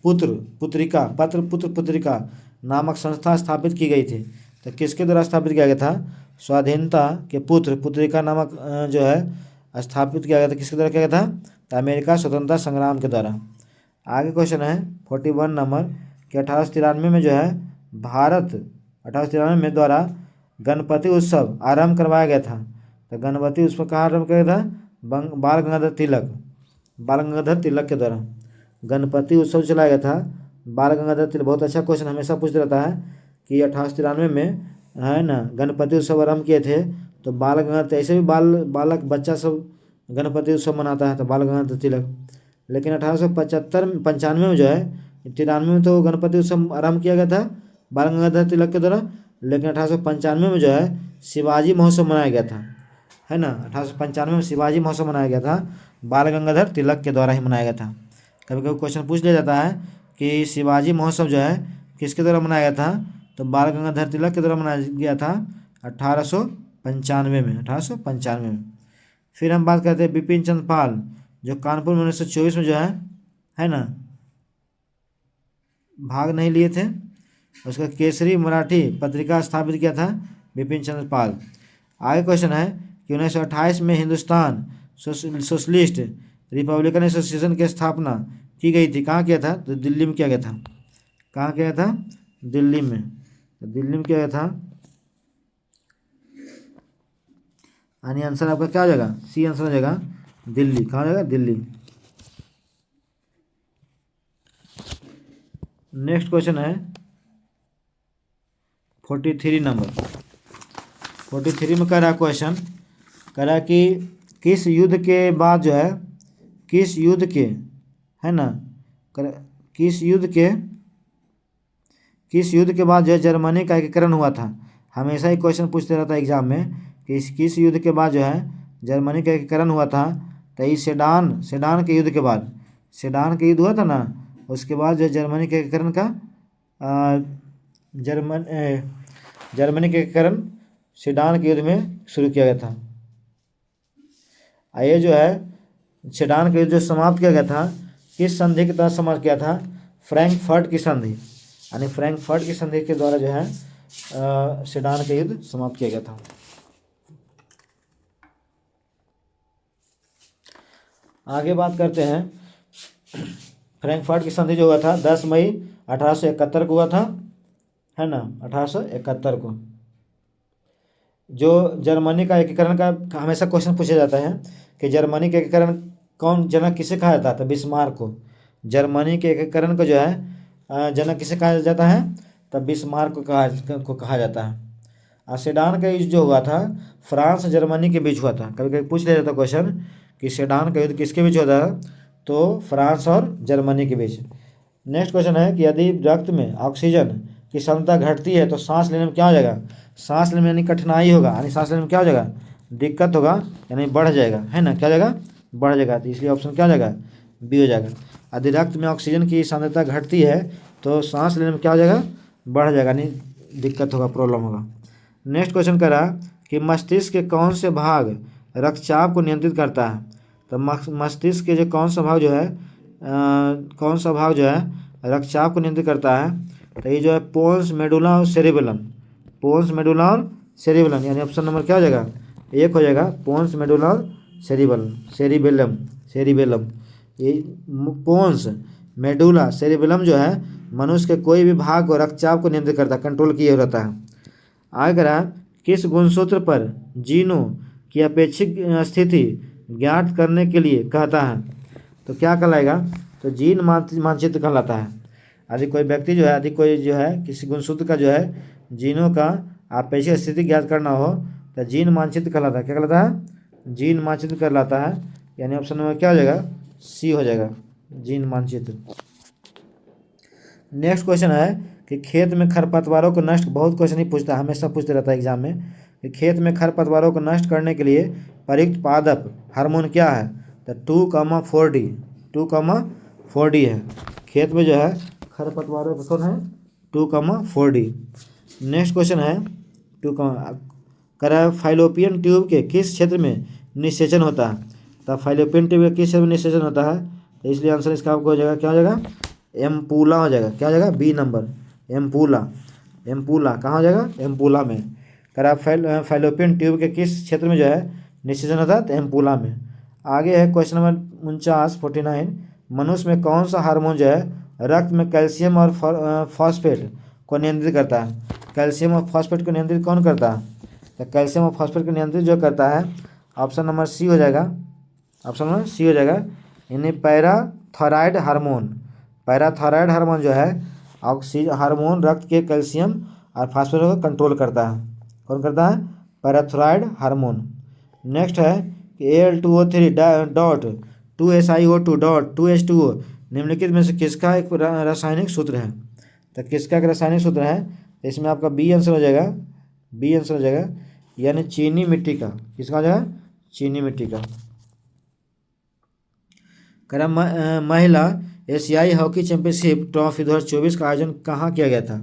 पुत्र पुत्रिका नामक संस्था स्थापित की गई थी। तो किसके द्वारा स्थापित किया गया था? स्वाधीनता के पुत्र पुत्रिका नामक जो है स्थापित किया गया था। किसके द्वारा किया गया था? तो अमेरिका स्वतंत्रता संग्राम के द्वारा। आगे क्वेश्चन है 41 नंबर कि 1893 में जो है भारत 1893 में द्वारा गणपति उत्सव आरंभ करवाया गया था। तो गणपति उत्सव कहाँ आरंभ किया गया था? बाल गंगाधर तिलक के द्वारा गणपति उत्सव चलाया गया था। बाल गंगाधर तिलक, बहुत अच्छा क्वेश्चन हमेशा पूछते रहता है कि 1893 में है ना गणपति उत्सव आरंभ किए थे। तो बाल गंगाधर, ऐसे भी बालक बच्चा सब गणपति उत्सव मनाता है, तो बाल गंगाधर तिलक। लेकिन 1895 में जो है 93 में तो गणपति उत्सव आरंभ किया गया था बाल गंगाधर तिलक के द्वारा। लेकिन 1895 में जो है शिवाजी महोत्सव मनाया गया था, है ना। 1895 में शिवाजी महोत्सव मनाया गया था, बाल गंगाधर तिलक के द्वारा ही मनाया गया था। कभी कभी क्वेश्चन पूछ लिया जाता है कि शिवाजी महोत्सव जो है किसके द्वारा मनाया गया था? तो बाल गंगाधर तिलक के द्वारा मनाया गया था 1895 में। 1895 में। फिर हम बात करते हैं बिपिन चंद्र पाल, जो कानपुर में 1924 में जो है ना भाग नहीं लिए थे। उसका केसरी मराठी पत्रिका स्थापित किया था बिपिन चंद्र पाल। आगे क्वेश्चन है कि 1928 में हिंदुस्तान सोशलिस्ट रिपब्लिकन एसोसिएशन की स्थापना की गई थी। कहाँ किया था? तो दिल्ली में किया गया था। कहाँ किया था? दिल्ली में। दिल्ली में किया गया था। यानी आंसर आपका क्या हो जाएगा? सी आंसर हो जाएगा दिल्ली। कहाँ हो जाएगा? दिल्ली। नेक्स्ट क्वेश्चन है 43 नंबर। 43 में कह रहा क्वेश्चन, कह रहा कि किस युद्ध के बाद जो है किस युद्ध के बाद जो है जर्मनी का एकीकरण हुआ था। हमेशा ही क्वेश्चन पूछते रहता है एग्जाम में कि किस युद्ध के बाद जो है जर्मनी का एकीकरण हुआ था। तो ये सेडान के युद्ध के बाद, सेडान के युद्ध हुआ था ना, उसके बाद जो जर्मनी के एकीकरण का जर्मनी के एकीकरण सेडान के युद्ध में शुरू किया गया था। ये जो है सेडान का युद्ध जो समाप्त किया गया था किस संधि के तहत समाप्त किया था? फ्रैंकफर्ट की संधि। यानी फ्रैंकफर्ट की संधि के द्वारा जो है सेडान का युद्ध समाप्त किया गया था। आगे बात करते हैं फ्रैंकफर्ट की संधि जो हुआ था 10 मई 1871 को हुआ था, है ना। 1871 को जो जर्मनी का एकीकरण का हमेशा क्वेश्चन पूछा जाता है कि जर्मनी का एकीकरण कौन जनक किसे कहा जाता है? तो बिस्मार्क को। जर्मनी के एकीकरण को जो है जनक किसे कहा जाता है? तब बिस्मार्क को कहा जाता है। सेडान का युद्ध जो हुआ था फ्रांस जर्मनी के बीच हुआ था। कभी कभी पूछ लिया जाता क्वेश्चन कि सेडान का युद्ध किसके बीच हुआ था? तो फ्रांस और जर्मनी के बीच। नेक्स्ट क्वेश्चन है कि यदि रक्त में ऑक्सीजन की क्षमता घटती है तो सांस लेने में क्या हो जाएगा? सांस लेने में यानी कठिनाई होगा, यानी सांस लेने में क्या हो जाएगा? दिक्कत होगा, यानी बढ़ जाएगा, है ना। क्या हो जाएगा? बढ़ जाएगा। तो इसलिए ऑप्शन क्या हो जाएगा? बी हो जाएगा। यदि रक्त में ऑक्सीजन की सांद्रता घटती है तो सांस लेने में क्या हो जाएगा? बढ़ जाएगा, यानी दिक्कत होगा, प्रॉब्लम होगा। नेक्स्ट क्वेश्चन कह रहा कि मस्तिष्क के कौन से भाग रक्तचाप को नियंत्रित करता है? तो मस्तिष्क के जो कौन सा भाग जो है रक्तचाप को नियंत्रित करता है? तो ये जो है पोन्स मेडुला और सेरिबेलम। पोन्स मेडुला और सेरिबेलम, यानी ऑप्शन नंबर क्या हो जाएगा? 1 हो जाएगा। पोन्स मेडुला और सेरिबेलम। ये पोन्स मेडुला सेरिबेलम जो है मनुष्य के कोई भी भाग को रक्तचाप को नियंत्रित करता है, कंट्रोल किए रहता है। आगे रहा किस गुणसूत्र पर जीनों की अपेक्षित स्थिति ज्ञात करने के लिए कहता है? तो क्या कहलाएगा? तो जीन मानचित्र कहलाता है। यदि कोई व्यक्ति जो है किसी गुणसूत्र का जो है जीनों का अपेक्षित स्थिति ज्ञात करना हो तो जीन मानचित्र कहलाता है। क्या कहलाता है? जीन मानचित्र कहलाता है। यानी ऑप्शन नंबर क्या हो जाएगा? सी हो जाएगा, जीन मानचित्र। नेक्स्ट क्वेश्चन है कि खेत में खरपतवारों को नष्ट, बहुत क्वेश्चन ही पूछता है, हमेशा पूछते रहता है एग्जाम में कि खेत में खरपतवारों को नष्ट करने के लिए प्रयुक्त पादप हार्मोन क्या है? तो 2,4-D 2,4-D है। खेत में जो है खरपतवारों का कौन है? 2,4-D। नेक्स्ट क्वेश्चन है फाइलोपियन ट्यूब के किस क्षेत्र में निषेचन होता है? तो फाइलोपियन ट्यूब के किस क्षेत्र में निषेचन होता है? तो इसलिए आंसर इसका आपको हो जाएगा, क्या हो जाएगा? एम्पूला हो जाएगा। क्या हो जाएगा? B number, एम्पूला। एम्पूला कहाँ हो जाएगा? एम्पूला में। फाइलोपियन ट्यूब के किस क्षेत्र में जो है निषेचन होता है? तो एम्पूला में। आगे है क्वेश्चन नंबर 49 मनुष्य में कौन सा हार्मोन जो है रक्त में कैल्शियम और फॉस्फेट को नियंत्रित करता है? कैल्शियम और फॉस्फेट को नियंत्रित कौन करता है? तो कैल्शियम और फॉस्फेट को नियंत्रित जो करता है, ऑप्शन नंबर सी हो जाएगा। ऑप्शन नंबर सी हो जाएगा, यानी पैराथायराइड हार्मोन। पैराथायराइड हार्मोन जो है हार्मोन रक्त के कैल्शियम और फॉस्फेट को कंट्रोल करता है। कौन करता है? Parathyroid hormone. नेक्स्ट है कि Al2O3 dot 2SiO2 dot 2H2O निम्नलिखित में से किसका एक रासायनिक सूत्र है? तो किसका एक रासायनिक सूत्र है? तो इसमें आपका बी आंसर हो जाएगा। बी आंसर हो जाएगा, यानी चीनी मिट्टी का। किसका हो जाएगा? चीनी मिट्टी का। महिला एशियाई हॉकी चैंपियनशिप ट्रॉफी 2024 का आयोजन कहाँ किया गया था?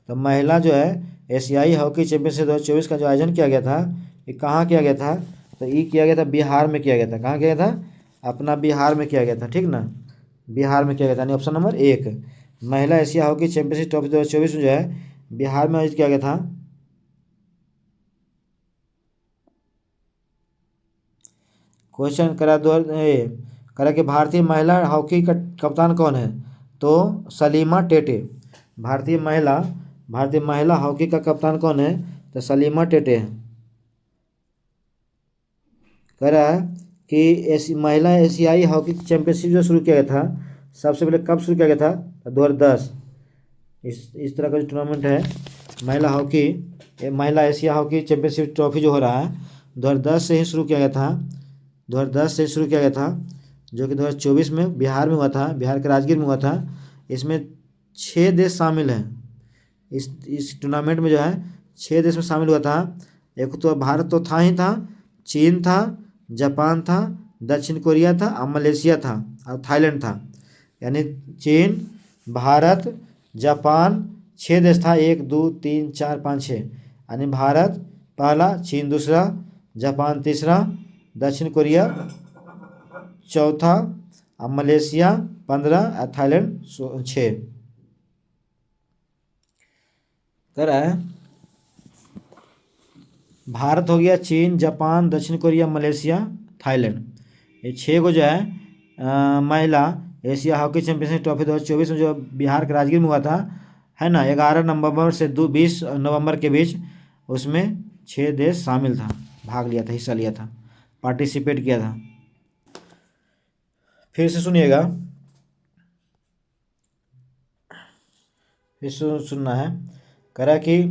तो महिला जो है एशियाई हॉकी चैंपियनशिप 2024 का जो आयोजन किया गया था, ये कहाँ किया गया था? तो ये किया गया था बिहार में किया गया था। कहाँ किया गया था? अपना बिहार में किया गया था, ठीक ना? बिहार में किया गया था, यानी ऑप्शन नंबर 1 महिला एशिया हॉकी चैंपियनशिप ट्रॉफी 2024 में जो है बिहार में आयोजित किया गया था। क्वेश्चन करा कि भारतीय महिला हॉकी का कप्तान कौन है? तो सलीमा टेटे। भारतीय महिला हॉकी का कप्तान कौन है? तो सलीमा टेटे है। कह रहा है कि महिला एशियाई हॉकी चैंपियनशिप जो शुरू किया गया था, सबसे पहले कब शुरू किया गया था? 2010। इस तरह का जो टूर्नामेंट है महिला एशिया हॉकी चैंपियनशिप ट्रॉफी जो हो रहा है 2010 से ही शुरू किया गया था। 2010 से शुरू किया गया था, जो कि 2024 में बिहार में हुआ था, बिहार के राजगीर में हुआ था। इसमें 6 देश शामिल हैं। इस टूर्नामेंट में जो है 6 देश में शामिल हुआ था। एक तो भारत तो था ही था, चीन था, जापान था, दक्षिण कोरिया था और मलेशिया था और थाईलैंड था। यानी चीन, भारत, जापान 6 देश था। 1 2 3 4 5 6, यानी भारत पहला, चीन दूसरा, जापान तीसरा, दक्षिण कोरिया चौथा और मलेशिया 15 और थाईलैंड 6। कह रहा है भारत हो गया, चीन, जापान, दक्षिण कोरिया, मलेशिया, थाईलैंड, ये 6 को जो है महिला एशिया हॉकी चैंपियनशिप ट्रॉफी 2024 में जो बिहार के राजगीर में हुआ था, है ना, 11 नवंबर से 20 नवंबर के बीच, उसमें 6 देश शामिल था, भाग लिया था, हिस्सा लिया था, पार्टिसिपेट किया था। फिर से सुनिएगा, फिर सुनना है। करा कि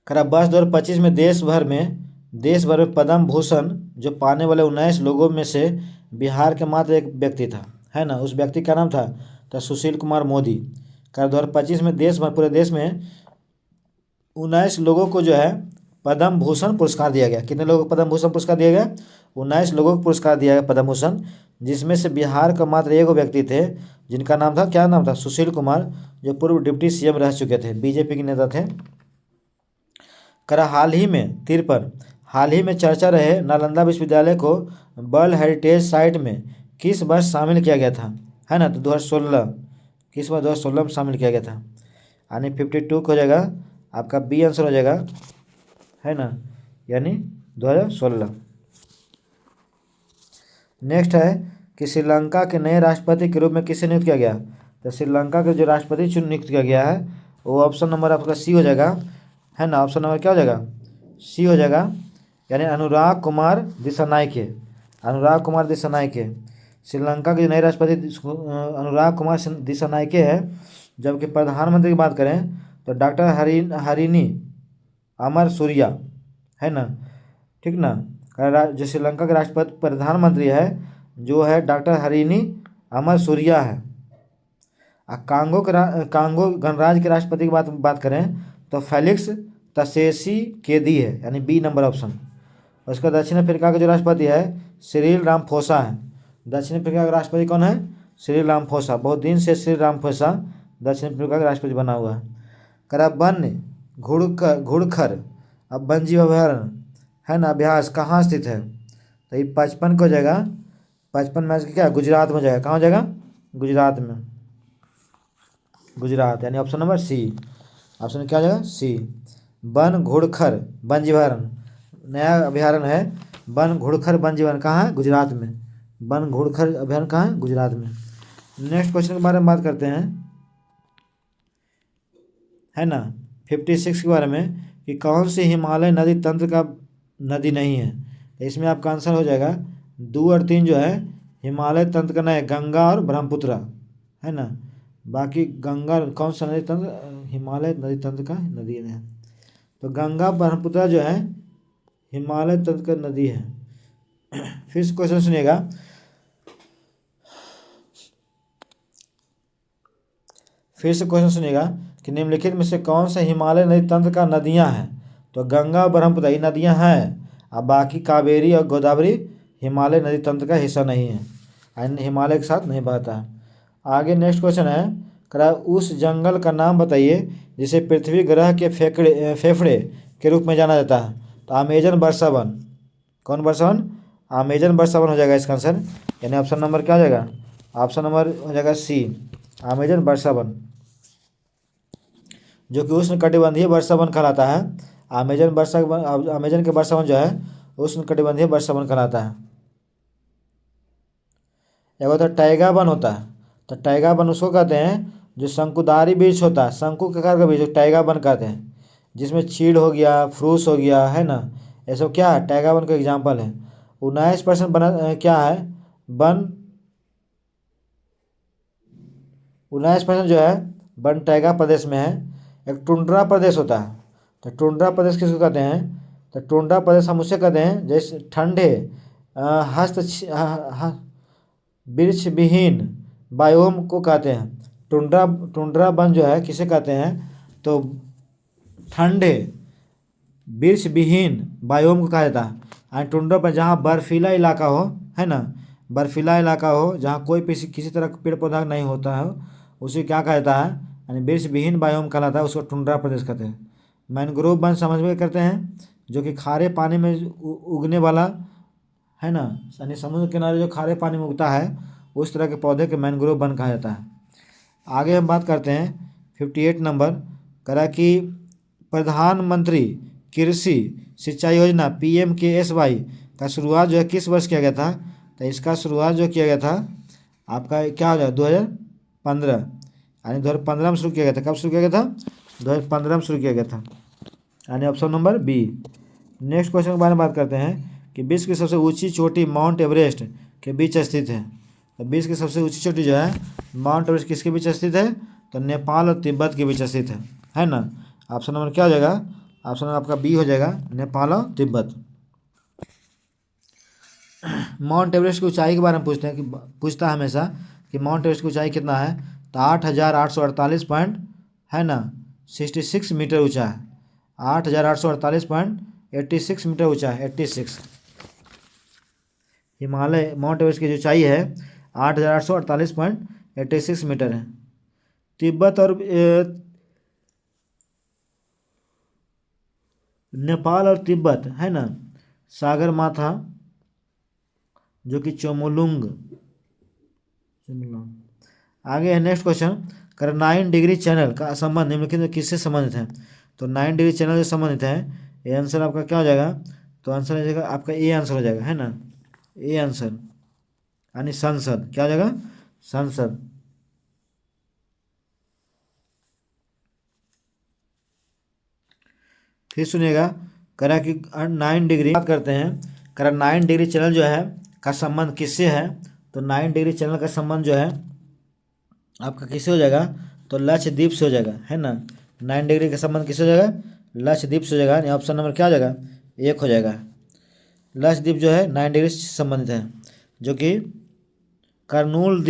वर्ष 2025 में देश भर में पद्म भूषण जो पाने वाले 19 लोगों में से बिहार के मात्र एक व्यक्ति था, है ना। उस व्यक्ति का नाम था तो सुशील कुमार मोदी। 2025 में पूरे देश में 19 लोगों को जो है पद्म भूषण पुरस्कार दिया गया। कितने लोगों को पद्म भूषण पुरस्कार दिया गया? 19 लोगों को पुरस्कार दिया गया पद्म भूषण, जिसमें से बिहार का मात्र एक व्यक्ति थे, जिनका नाम था, क्या नाम था? सुशील कुमार, जो पूर्व डिप्टी सीएम रह चुके थे, बीजेपी के नेता थे। हाल ही में चर्चा रहे नालंदा विश्वविद्यालय को वर्ल्ड हेरिटेज साइट में किस वर्ष शामिल किया गया था, है ना। तो 2016, किस वर्ष? 2016 में शामिल किया गया था, यानी 52 हो जाएगा आपका, बी आंसर हो जाएगा, है ना, यानी 2016। नेक्स्ट है कि श्रीलंका के नए राष्ट्रपति के रूप में किसे नियुक्त किया गया? तो श्रीलंका के जो राष्ट्रपति नियुक्त किया गया है वो ऑप्शन नंबर आपका सी हो जाएगा, है ना। ऑप्शन नंबर क्या हो जाएगा? सी हो जाएगा, यानी अनुराग कुमार दिसानायके। अनुराग कुमार दिसानायके श्रीलंका के जो नए राष्ट्रपति अनुराग कुमार दिसानायके है। जबकि प्रधानमंत्री की बात करें तो डॉक्टर हरिनी अमर सूर्या, है ना, ठीक ना। जो श्रीलंका के राष्ट्रपति प्रधानमंत्री है जो है डॉक्टर हरिनी अमर सूर्या है। कांगो गणराज्य के राष्ट्रपति की बात करें तो फेलिक्स तसेसी केदी है, यानी बी नंबर ऑप्शन। उसका दक्षिण अफ्रीका का जो राष्ट्रपति है सिरिल रामफोसा है। दक्षिण अफ्रीका का राष्ट्रपति कौन है? Cyril Ramaphosa. बहुत दिन से सिरिल रामफोसा दक्षिण अफ्रीका का राष्ट्रपति बना हुआ है। करा वन घुड़खर अब वन जीव अभयारण्य है ना, अभ्यास कहाँ स्थित है? तो ये 55 को हो जाएगा, 55 में क्या गुजरात में हो जाएगा। कहाँ हो जाएगा? गुजरात में, गुजरात, यानी ऑप्शन नंबर सी। ऑप्शन क्या हो जाएगा? सी। वन घुड़खर वन जीवारण नया अभयारण्य है। वन घुड़खर वन जीवारण कहाँ है? गुजरात में। वन घुड़खर अभयारण्य कहाँ है? गुजरात में। नेक्स्ट क्वेश्चन के बारे में बात करते हैं, है ना, 56 के बारे में कि कौन सी हिमालय नदी तंत्र का नदी नहीं है? इसमें आपका आंसर हो जाएगा 2 और 3 जो है हिमालय तंत्र का नहीं है, गंगा और ब्रह्मपुत्र, है ना। बाकी गंगा कौन सा नदी तंत्र? हिमालय नदी तंत्र का नदी है। तो गंगा ब्रह्मपुत्र जो है हिमालय तंत्र का नदी है। फिर क्वेश्चन सुनिएगा, फिर से क्वेश्चन सुनिएगा कि निम्नलिखित में से कौन सा हिमालय नदी तंत्र का नदियां हैं? तो गंगा और ब्रह्मपुत्र ये नदियां हैं, अब बाकी कावेरी और गोदावरी हिमालय नदी तंत्र का हिस्सा नहीं है, यानी हिमालय के साथ नहीं बहता है। आगे नेक्स्ट क्वेश्चन है, करा उस जंगल का नाम बताइए जिसे पृथ्वी ग्रह के फेफड़े के रूप में जाना जाता है। तो अमेजन वर्षावन। कौन वर्षावन? अमेजन वर्षावन हो जाएगा इसका आंसर, यानी ऑप्शन नंबर क्या हो जाएगा? ऑप्शन नंबर हो जाएगा सी, अमेजन वर्षावन, जो कि उष्ण कटिबंधीय वर्षावन कहलाता है। अमेजन के वर्षावन जो है उष्ण कटिबंधीय वर्षावन कहलाता है। एक होता है टाइगा वन होता है, तो टाइगा वन उसको कहते हैं जो शंकुधारी वृक्ष होता है, शंकु के आकार का वृक्ष टाइगा वन कहते हैं, जिसमें चीड़ हो गया, फ्रूस हो गया, है ना, ये सब क्या है? टाइगा वन का एग्जाम्पल है। 19% बना क्या है? वन 19% जो है वन टाइगा प्रदेश में है। एक टुंड्रा प्रदेश होता है, तो टुंड्रा प्रदेश किसको कहते हैं? तो टुंड्रा प्रदेश हम उसे कहते हैं जैसे ठंडे वृक्ष विहीन बायोम को कहते हैं। टुंड्रा वन जो है किसे कहते हैं? तो ठंडे वृक्ष विहीन बायोम को कहा जाता है। और टुंड्रा पर जहाँ बर्फीला इलाका हो, है ना, बर्फीला इलाका हो जहाँ कोई किसी तरह का पेड़ पौधा नहीं होता है, उसे क्या कहा जाता है? यानी वृक्ष विहीन बायोम कहलाता है, उसको टुंड्रा प्रदेश कहते हैं। मैनग्रोव वन समझ में करते हैं, जो कि खारे पानी में उगने वाला, है ना, यानी समुद्र किनारे जो खारे पानी में उगता है उस तरह के पौधे के मैनग्रोव वन कहा जाता है। आगे हम बात करते हैं 58 नंबर, करा कि प्रधानमंत्री कृषि सिंचाई योजना PMKSY का शुरुआत जो है किस वर्ष किया गया था? तो इसका शुरुआत जो किया गया था आपका क्या हो जाएगा? 2015, यानी 2015 में शुरू किया गया था। कब शुरू किया गया था? 2015 में शुरू किया गया था, यानी option number B. Next question के बारे में बात करते हैं कि विश्व की सबसे ऊंची चोटी माउंट एवरेस्ट के बीच स्थित है। तो विश्व की सबसे ऊंची चोटी जो है माउंट एवरेस्ट किसके बीच स्थित है? तो नेपाल और तिब्बत के बीच स्थित है ना। ऑप्शन नंबर क्या हो जाएगा? ऑप्शन नंबर आपका बी हो जाएगा, नेपाल और तिब्बत। माउंट एवरेस्ट की ऊंचाई के बारे में पूछते हैं कि पूछता है हमेशा कि माउंट एवरेस्ट की ऊंचाई कितना है? तो 8,848 पॉइंट, है ना, 66 मीटर ऊंचा है। 8,848.86 मीटर ऊंचा है, 86। हिमालय माउंट एवरेस्ट की जो ऊंचाई है 8,848.86 मीटर है। तिब्बत और नेपाल और तिब्बत, है ना, सागर माथा जो कि चोमोलुंग। आगे है नेक्स्ट क्वेश्चन, कर 9 डिग्री चैनल का संबंध निम्नलिखित में किससे संबंधित है? तो 9 डिग्री चैनल से संबंधित है, ये आंसर आपका क्या हो जाएगा? तो आंसर हो जाएगा आपका ए आंसर हो जाएगा, है ना, ए आंसर, यानी संसद। क्या हो जाएगा? संसद। फिर सुनिएगा, करा कि 9 डिग्री बात करते हैं, करा 9 डिग्री चैनल जो है का संबंध किससे है? तो 9 डिग्री चैनल का संबंध जो है आपका किससे हो जाएगा? तो लक्षद्वीप से हो जाएगा, है ना। 9 डिग्री का संबंध किससे हो जाएगा? लक्षद्वीप से हो जाएगा, यानी ऑप्शन नंबर क्या हो जाएगा? 1 हो जाएगा। लक्षद्वीप जो है 9 डिग्री से संबंधित है, जो कि कर्नूल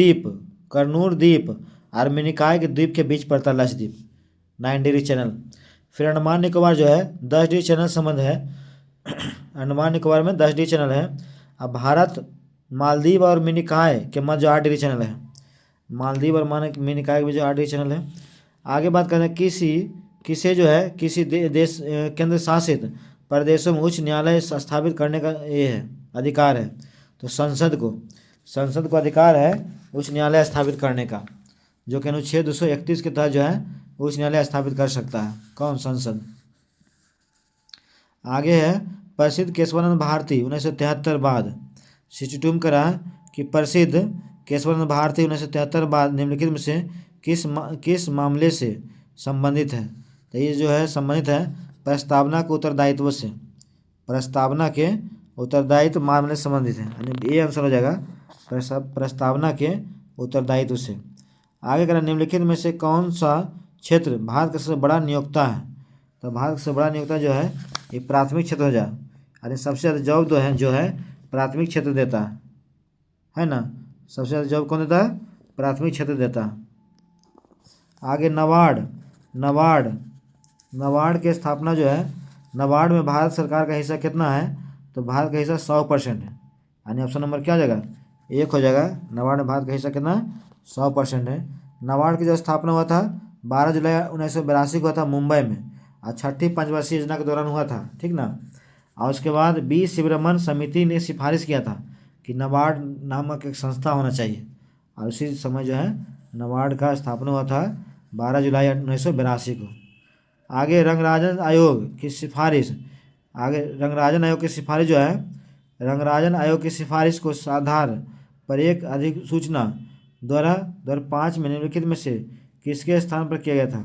द्वीप आर्मेनिकाय के द्वीप के बीच पड़ता है लक्षद्वीप। 9 degree channel. फिर अंडमान निकोबार जो है 10 डिग्री चैनल संबंध है। अंडमान निकोबार में 10 डिग्री चैनल है। अब भारत, मालदीव और मिनिकॉय के मध्य जो 8 डिग्री चैनल है। मालदीव और मिनिकॉय के बीच जो 8 डिग्री चैनल है। आगे बात करें किसे जो है किसी देश केंद्र शासित प्रदेशों में उच्च न्यायालय स्थापित करने का ये है अधिकार है। तो संसद को अधिकार है उच्च न्यायालय स्थापित करने का, जो कि अनुच्छेद 231 के तहत जो है उच्च न्यायालय स्थापित कर सकता है। कौन? संसद। आगे है प्रसिद्ध केशवानंद भारती 1973 बाद। 62 करा कि प्रसिद्ध केशवानंद भारती 1973 बाद निम्नलिखित में से किस मामले से संबंधित है? तो ये जो है संबंधित है प्रस्तावना के उत्तरदायित्व से। प्रस्तावना के उत्तरदायित्व मामले से संबंधित है, यानी ये आंसर हो जाएगा प्रस्तावना के उत्तरदायित्व से। आगे करें निम्नलिखित में से कौन सा क्षेत्र भारत का सबसे बड़ा नियोक्ता है? तो भारत का सबसे बड़ा नियोक्ता जो है ये प्राथमिक क्षेत्र हो जाए, यानी सबसे ज़्यादा जॉब जो है प्राथमिक क्षेत्र देता है ना। सबसे ज़्यादा जॉब कौन देता है? प्राथमिक क्षेत्र देता है। आगे नबार्ड की स्थापना जो है, नबार्ड में भारत सरकार का हिस्सा कितना है? तो भारत का हिस्सा 100% है, यानी ऑप्शन नंबर क्या हो जाएगा? 1 हो जाएगा। नबार्ड में भारत का हिस्सा कितना है? 100% है। नबार्ड की जो स्थापना हुआ था 12 जुलाई 1982 को हुआ था मुंबई में, और छठी पंचवर्षीय योजना के दौरान हुआ था, ठीक ना। और उसके बाद बी शिवरमन समिति ने सिफारिश किया था कि नबार्ड नामक एक संस्था होना चाहिए, और उसी समय जो है नबार्ड का स्थापना हुआ था 12 जुलाई 1982 को। आगे रंगराजन आयोग की सिफारिश जो है, रंगराजन आयोग की सिफारिश को आधार पर एक अधिसूचना द्वारा 2005 में निम्नलिखित में से किसके स्थान पर किया गया था?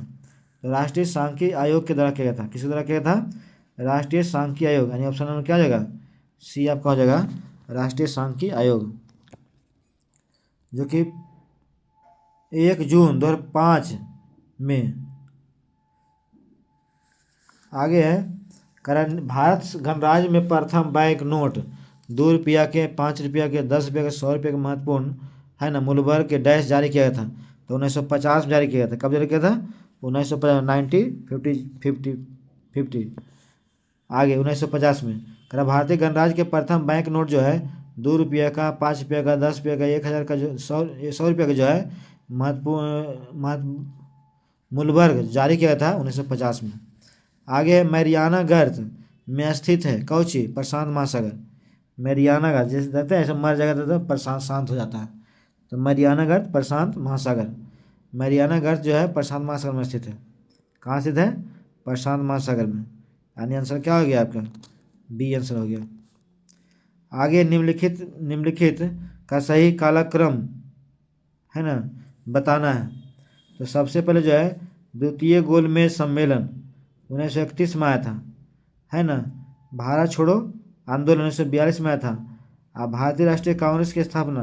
तो राष्ट्रीय सांख्यिकी आयोग के द्वारा किया गया था। किसके द्वारा किया गया था? राष्ट्रीय सांख्यिकी आयोग, यानी ऑप्शन नंबर क्या हो जाएगा? सी आपका हो जाएगा, राष्ट्रीय सांख्यिकी आयोग, जो कि 1 जून 2005 में। आगे है भारत गणराज्य में प्रथम बैंक नोट 2 रुपया के, 5 रुपया के, 10 रुपया के, 100 रुपये के महत्वपूर्ण है ना मूल्यवर्ग के डैश जारी किया गया था। तो 1950 में जारी किया गया था। कब जारी किया था? 1950 आगे 1950 में। भारतीय गणराज्य के प्रथम बैंक नोट जो है 2 रुपया का, 5 रुपया का, 10 रुपया का, 1000 का, जो 100 रुपया का जो है महत्वपूर्ण मूल्यवर्ग जारी किया था 1950 में। आगे मैरियाना गर्त में स्थित है कौची? प्रशांत महासागर। मैरियाना गर्त जैसे कहते हैं ऐसे मर जाएगा तो प्रशांत शांत हो जाता है, तो मैरियाना गर्त प्रशांत महासागर। मैरियाना गर्त जो है प्रशांत महासागर में स्थित है। कहाँ स्थित है? प्रशांत महासागर में, यानी आंसर क्या हो गया आपका? बी आंसर हो गया। आगे निम्नलिखित का सही कालक्रम है ना बताना है। तो सबसे पहले जो है द्वितीय गोलमेज सम्मेलन 1931 में आया था, है ना। भारत छोड़ो आंदोलन 1942 में आया था। और भारतीय राष्ट्रीय कांग्रेस की स्थापना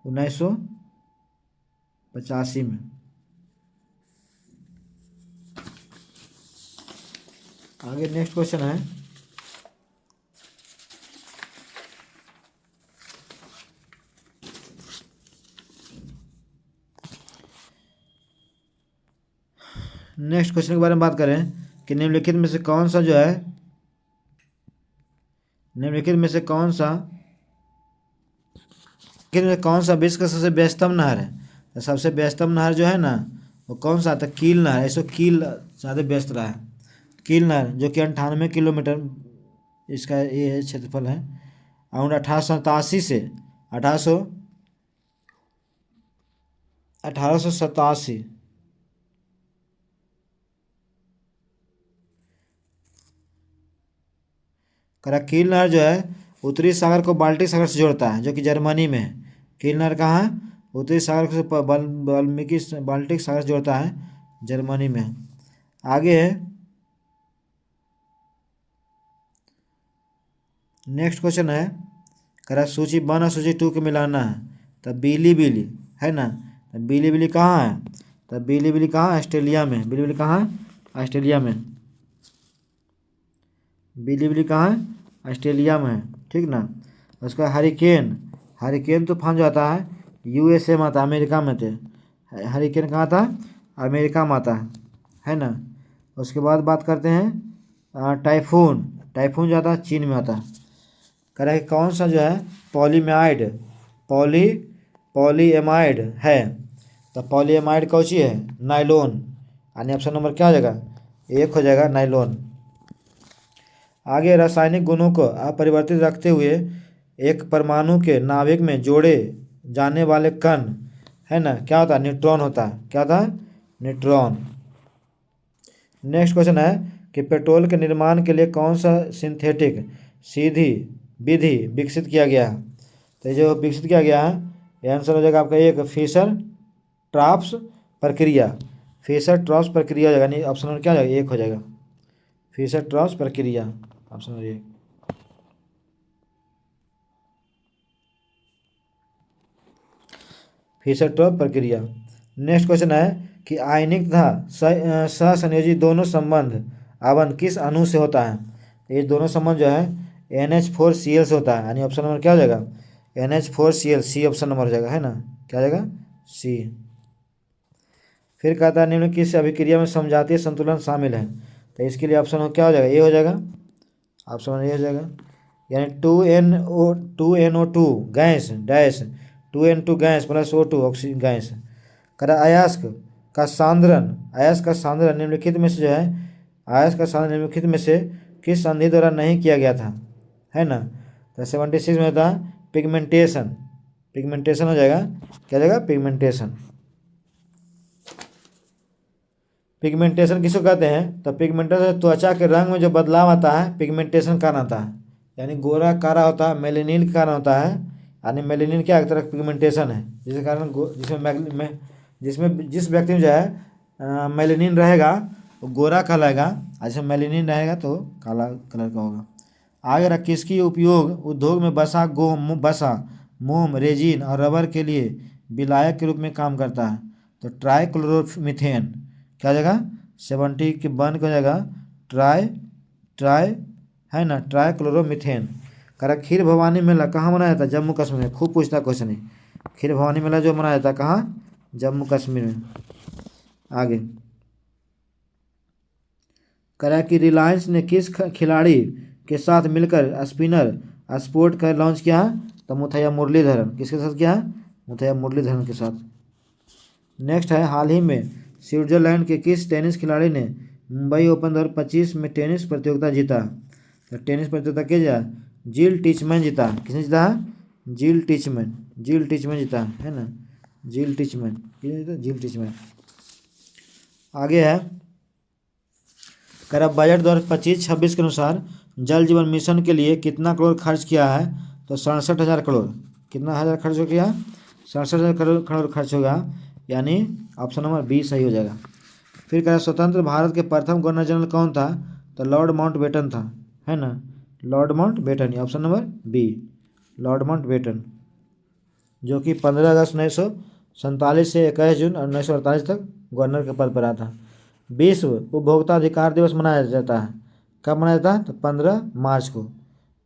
1985 में। आगे नेक्स्ट क्वेश्चन है, नेक्स्ट क्वेश्चन के बारे में बात करें कि निम्नलिखित में से कौन सा विश्व का सबसे व्यस्तम नहर है? तो सबसे व्यस्तम नहर जो है ना वो कौन सा था? कील नहर। ऐसे कील ज़्यादा व्यस्त रहा है। कील नहर जो कि 98 किलोमीटर इसका ये क्षेत्रफल है। और 1887 से 1887 कील नहर जो है उत्तरी सागर को बाल्टिक सागर से जोड़ता है, जो कि जर्मनी में है। कील नहर कहाँ है? उत्तरी सागर से बाल्टिक सागर से जोड़ता है, जर्मनी में। आगे है नेक्स्ट क्वेश्चन है सूची 1 और सूची 2 के मिलाना है। तब बिली है ना, बिली कहाँ है? तब बिली कहाँ? ऑस्ट्रेलिया में। बिली कहाँ है? ऑस्ट्रेलिया में। बिली कहाँ है? ऑस्ट्रेलिया में है, ठीक ना। उसका हरिकेन तूफान जो आता है USA में आता है, अमेरिका में थे। हरिकेन कहाँ था? अमेरिका में आता है ना। उसके बाद बात करते हैं टाइफून। टाइफून जो आता है चीन में आता है। कह रहा है कि कौन सा जो है पॉलीएमाइड है। तो पॉलीएमाइड कौन सी है? नाइलॉन। यानी ऑप्शन नंबर क्या हो जाएगा? एक हो जाएगा नाइलॉन। आगे रासायनिक गुणों को अपरिवर्तित रखते हुए एक परमाणु के नाभिक में जोड़े जाने वाले कण है ना, क्या होता है? न्यूट्रॉन होता है। क्या होता है? न्यूट्रॉन। नेक्स्ट क्वेश्चन है कि पेट्रोल के निर्माण के लिए कौन सा सिंथेटिक सीधी विधि विकसित किया गया है? तो ये जो विकसित किया गया है, ये आंसर हो जाएगा आपका एक फिशर ट्राप्स प्रक्रिया। फिशर ट्राप्स प्रक्रिया हो जाएगा, यानी ऑप्शन नंबर क्या हो जाएगा? एक हो जाएगा, फिशर ट्राप्स प्रक्रिया, ऑप्शन नंबर एक। फिशर ट्राप्स प्रक्रिया। नेक्स्ट क्वेश्चन है कि आयनिक तथा सहसंयोजी दोनों संबंध अवन किस अणु से होता है? ये दोनों संबंध जो है NH4Cl से होता है, यानी ऑप्शन नंबर क्या हो जाएगा? NH4Cl, सी ऑप्शन नंबर हो जाएगा, है ना, क्या हो जाएगा? सी। फिर कहता है निम्न किस अभिक्रिया में समजातीय संतुलन शामिल है? तो इसके लिए ऑप्शन क्या हो जाएगा? ए हो जाएगा, ऑप्शन नंबर ए हो जाएगा। यानी 2NO2 gas dash 2N2 gas plus O2 oxygen gas. करा अयस्क का सांद्रण निम्नलिखित में से जो है, अयस्क का सांद्रण निम्नलिखित में से किस संधि द्वारा नहीं किया गया था, है ना? तो 76 में होता है पिगमेंटेशन। पिगमेंटेशन हो जाएगा, क्या हो जाएगा? पिगमेंटेशन। पिगमेंटेशन किसको कहते हैं? तो पिगमेंटेशन त्वचा के रंग में जो बदलाव आता है पिगमेंटेशन कारण आता है। यानी गोरा कारा होता है मेलेनिन के कारण होता है। यानी मेलेनिन क्या एक तरह पिगमेंटेशन है, जिसके कारण जिसमें जिस व्यक्ति में जो है मेलेनिन रहेगा वो गोरा कहलाएगा, और जिसमें मेलेनिन रहेगा तो काला कलर का होगा। आगे रख किसकी उपयोग उद्योग में वसा, मोम, रेजिन और रबर के लिए विलायक के रूप में काम करता है? तो ट्राइक्लोरोमीथेन, क्या हो जाएगा? 70 के बन हो जाएगा ट्राई है ना, ट्राइक्लोरोमीथेन। करा खीर भवानी मेला कहाँ मनाया जाता है? जम्मू कश्मीर में। खूब पूछता क्वेश्चन है, खीर भवानी मेला जो मनाया जाता है कहाँ? जम्मू कश्मीर में। आगे करा कि रिलायंस ने किस खिलाड़ी के साथ मिलकर स्पिनर स्पोर्ट का लॉन्च किया? तो मुथैया मुरलीधरन। किसके साथ किया? मुथैया मुरलीधरन के साथ। नेक्स्ट है हाल ही में स्विट्जरलैंड के किस टेनिस खिलाड़ी ने मुंबई ओपन 2025 में टेनिस प्रतियोगिता जीता? तो टेनिस प्रतियोगिता के जा जिल टीचमैन जीता। किसने जीता है? जिल टीचमैन जीता है ना, जिल टीचमैन। आगे है कर बजट 2025-26 के अनुसार जल जीवन मिशन के लिए कितना करोड़ खर्च किया है? तो 67,000 करोड़। कितना हजार खर्च हो गया? 67,000 करोड़ खर्च होगा, यानी ऑप्शन नंबर बी सही हो जाएगा। फिर कह स्वतंत्र भारत के प्रथम गवर्नर जनरल कौन था? तो लॉर्ड माउंटबेटन था, है ना, Lord Mountbatten, option number B, Lord Mountbatten, जो कि 15 अगस्त 1947 से 21 जून 1948 तक गवर्नर के पद पर आता था। विश्व उपभोक्ता अधिकार दिवस मनाया जाता है, कब मनाया जाता है? तो 15 मार्च को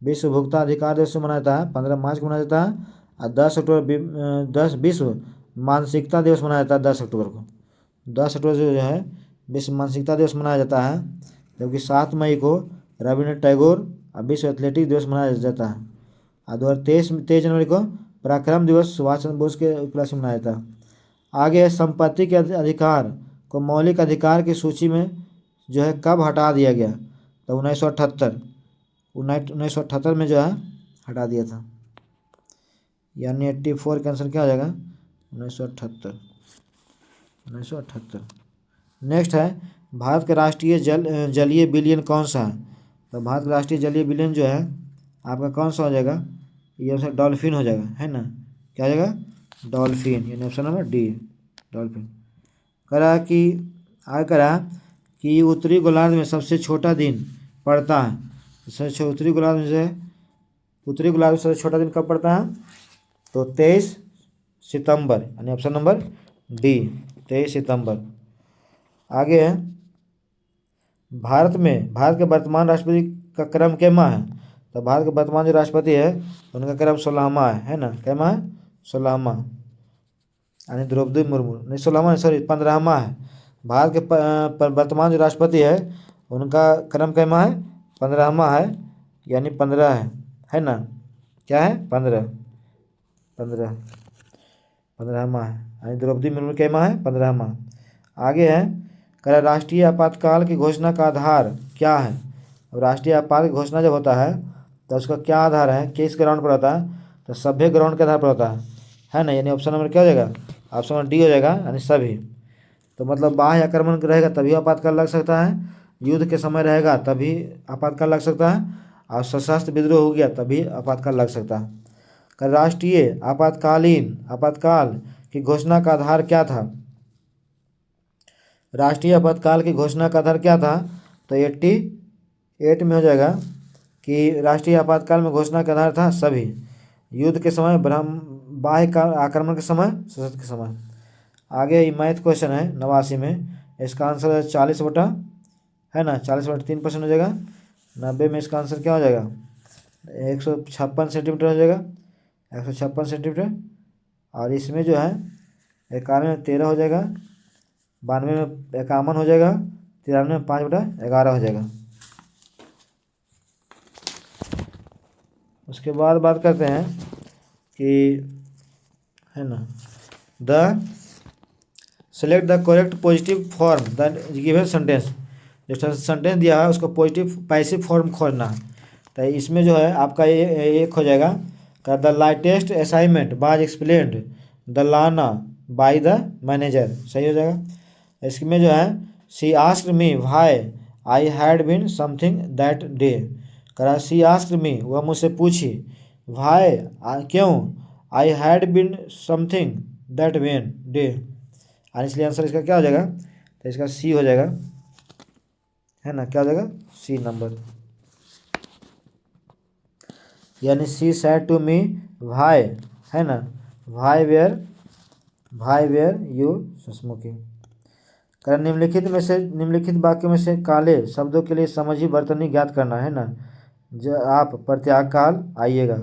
विश्व उपभोक्ता अधिकार दिवस मनाया जाता है, 15 मार्च को मनाया जाता है। और 10 अक्टूबर विश्व मानसिकता दिवस मनाया जाता है 10 अक्टूबर को। 10 अक्टूबर जो है विश्व मानसिकता दिवस मनाया जाता है, जबकि 7 मई को रविन्द्रनाथ टैगोर और विश्व एथलेटिक दिवस मनाया जाता है। और 23 जनवरी को पराक्रम दिवस सुभाष चंद्र बोस के उपलक्ष्य में मनाया जाता है। आगे संपत्ति के अधिकार को मौलिक अधिकार की सूची में जो है कब हटा दिया गया? तो 1978 में जो है हटा दिया था, यानी 84 का आंसर क्या हो जाएगा? 1978। नेक्स्ट है भारत का राष्ट्रीय जलीय विलयन कौन सा है? तो भारत का राष्ट्रीय जलीय विलयन जो है आपका कौन सा हो जाएगा? ये ऑप्शन डॉल्फिन हो जाएगा, है ना, क्या हो जाएगा? डॉल्फिन, यानी ऑप्शन नंबर डी, डॉल्फिन। करा कि उत्तरी गोलार्ध में सबसे छोटा दिन पड़ता है। उत्तरी गोलार्ध में सबसे छोटा दिन कब पड़ता है? तो 23 सितंबर, यानी ऑप्शन नंबर डी, 23 सितंबर। आगे है भारत के वर्तमान राष्ट्रपति का क्रम कैमा है? तो भारत के वर्तमान जो राष्ट्रपति है उनका क्रम 16वां है ना, कैमा है? 16वां, यानी द्रौपदी मुर्मू। नहीं 16वां, सॉरी 15वां है, भारत के वर्तमान जो राष्ट्रपति है उनका क्रम कैमा है, 15वां है, यानी 15 है ना, क्या है 15, 15वां है, यानी द्रौपदी मुर्मू कैमा है 15वां। आगे है कह राष्ट्रीय आपातकाल की घोषणा का आधार क्या है। अब राष्ट्रीय आपात घोषणा जब होता है तो उसका क्या आधार है, किस ग्राउंड पर होता है, तो सभ्य ग्राउंड के आधार पर होता है ना, यानी ऑप्शन नंबर क्या हो जाएगा, ऑप्शन नंबर डी हो जाएगा, यानी सभी। तो मतलब बाह्य आक्रमण रहेगा तभी आपातकाल लग सकता है, युद्ध के समय रहेगा तभी आपातकाल लग सकता है, और सशस्त्र विद्रोह हो गया तभी आपातकाल लग सकता है। राष्ट्रीय आपातकाल की घोषणा का आधार क्या था। राष्ट्रीय आपातकाल की घोषणा का आधार क्या था, तो 88 में हो जाएगा कि राष्ट्रीय आपातकाल में घोषणा का आधार था सभी, युद्ध के समय, बाह्य आक्रमण के समय, सशस्त्र के समय। आगे मैथ क्वेश्चन है 89 में, इसका आंसर 40 है ना, 40/3% हो जाएगा। 90 में इसका आंसर क्या हो जाएगा, 156 सेंटीमीटर हो जाएगा, 156 सेंटीमीटर। और इसमें जो है 91 में 13 हो जाएगा, 92 में 51 हो जाएगा, 93 में 5/11 हो जाएगा। उसके बाद बात करते हैं कि है ना, select the correct positive form that given sentence. जो सेंटेंस दिया है उसको पॉजिटिव पैसिव फॉर्म खोजना है। तो इसमें जो है आपका ये एक हो जाएगा, the lightest assignment was explained the लाना बाय द मैनेजर, सही हो जाएगा। इसमें जो है she asked me why I had been something that day, करा शी आस्क्ड मी, वह मुझसे पूछी, व्हाई क्यों, I had been something that when day, और इसलिए आंसर इसका क्या हो जाएगा, तो इसका सी हो जाएगा, है ना, क्या हो जाएगा, सी नंबर, यानी सी सैड टू मी व्हाई, है ना, व्हाई वेयर यू स्मोकिंग। कारण निम्नलिखित वाक्यों में से काले शब्दों के लिए समझी वर्तनी ज्ञात करना, है ना। जब आप प्रत्याग काल आइएगा,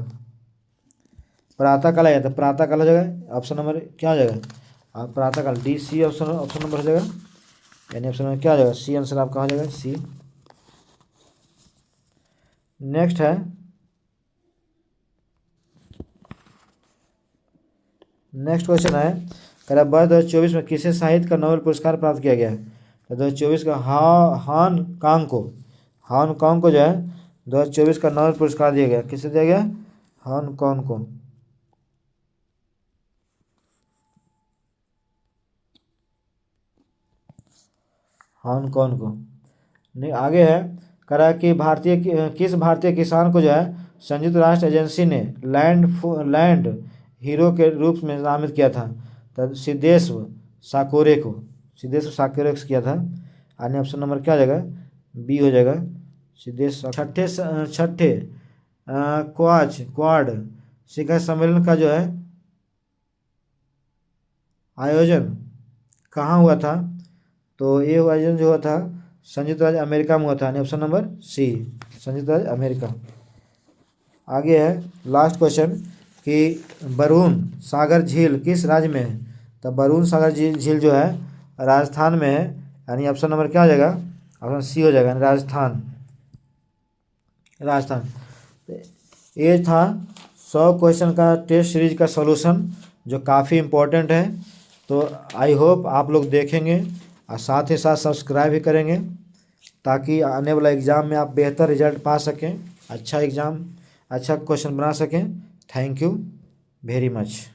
प्रातः काल आइएगा, तो प्रातः काल हो जाएगा, ऑप्शन नंबर क्या हो जाएगा, आप प्रातः काल, डी सी ऑप्शन नंबर हो जाएगा, यानी ऑप्शन नंबर क्या हो जाएगा, सी आंसर आपका हो जाएगा, सी। नेक्स्ट है, नेक्स्ट क्वेश्चन है, कह रहा वर्ष 2024 में किसे साहित्य का नोबेल पुरस्कार प्राप्त किया गया है। तो 2024 का हान कांग को जो है 2024 का नोबेल पुरस्कार दिया गया, किसे दिया गया, हान कांग को। हान कांग को। नहीं, आगे है, कह रहा है कि किस भारतीय किसान को जो है संयुक्त राष्ट्र एजेंसी ने लैंड हीरो के रूप में नामित किया था। तो सिद्धेश्वर साकोरे को किया था, आने ऑप्शन नंबर क्या हो जाएगा, बी हो जाएगा, सिद्धेश्वर। छठे क्वाड शिखर सम्मेलन का जो है आयोजन कहाँ हुआ था, तो ये आयोजन जो हुआ था संयुक्त राज्य अमेरिका में हुआ था, ऑप्शन नंबर सी, संयुक्त राज्य अमेरिका। आगे है लास्ट क्वेश्चन कि बरून सागर झील किस राज्य में है। तो बरून सागर झील जो है राजस्थान में है, यानी ऑप्शन नंबर क्या हो जाएगा, ऑप्शन सी हो जाएगा, राजस्थान। ये था 100 क्वेश्चन का टेस्ट सीरीज का सॉल्यूशन, जो काफ़ी इम्पोर्टेंट है। तो आई होप आप लोग देखेंगे और साथ ही साथ सब्सक्राइब भी करेंगे, ताकि आने वाला एग्ज़ाम में आप बेहतर रिजल्ट पा सकें, अच्छा क्वेश्चन बना सकें। Thank you very much.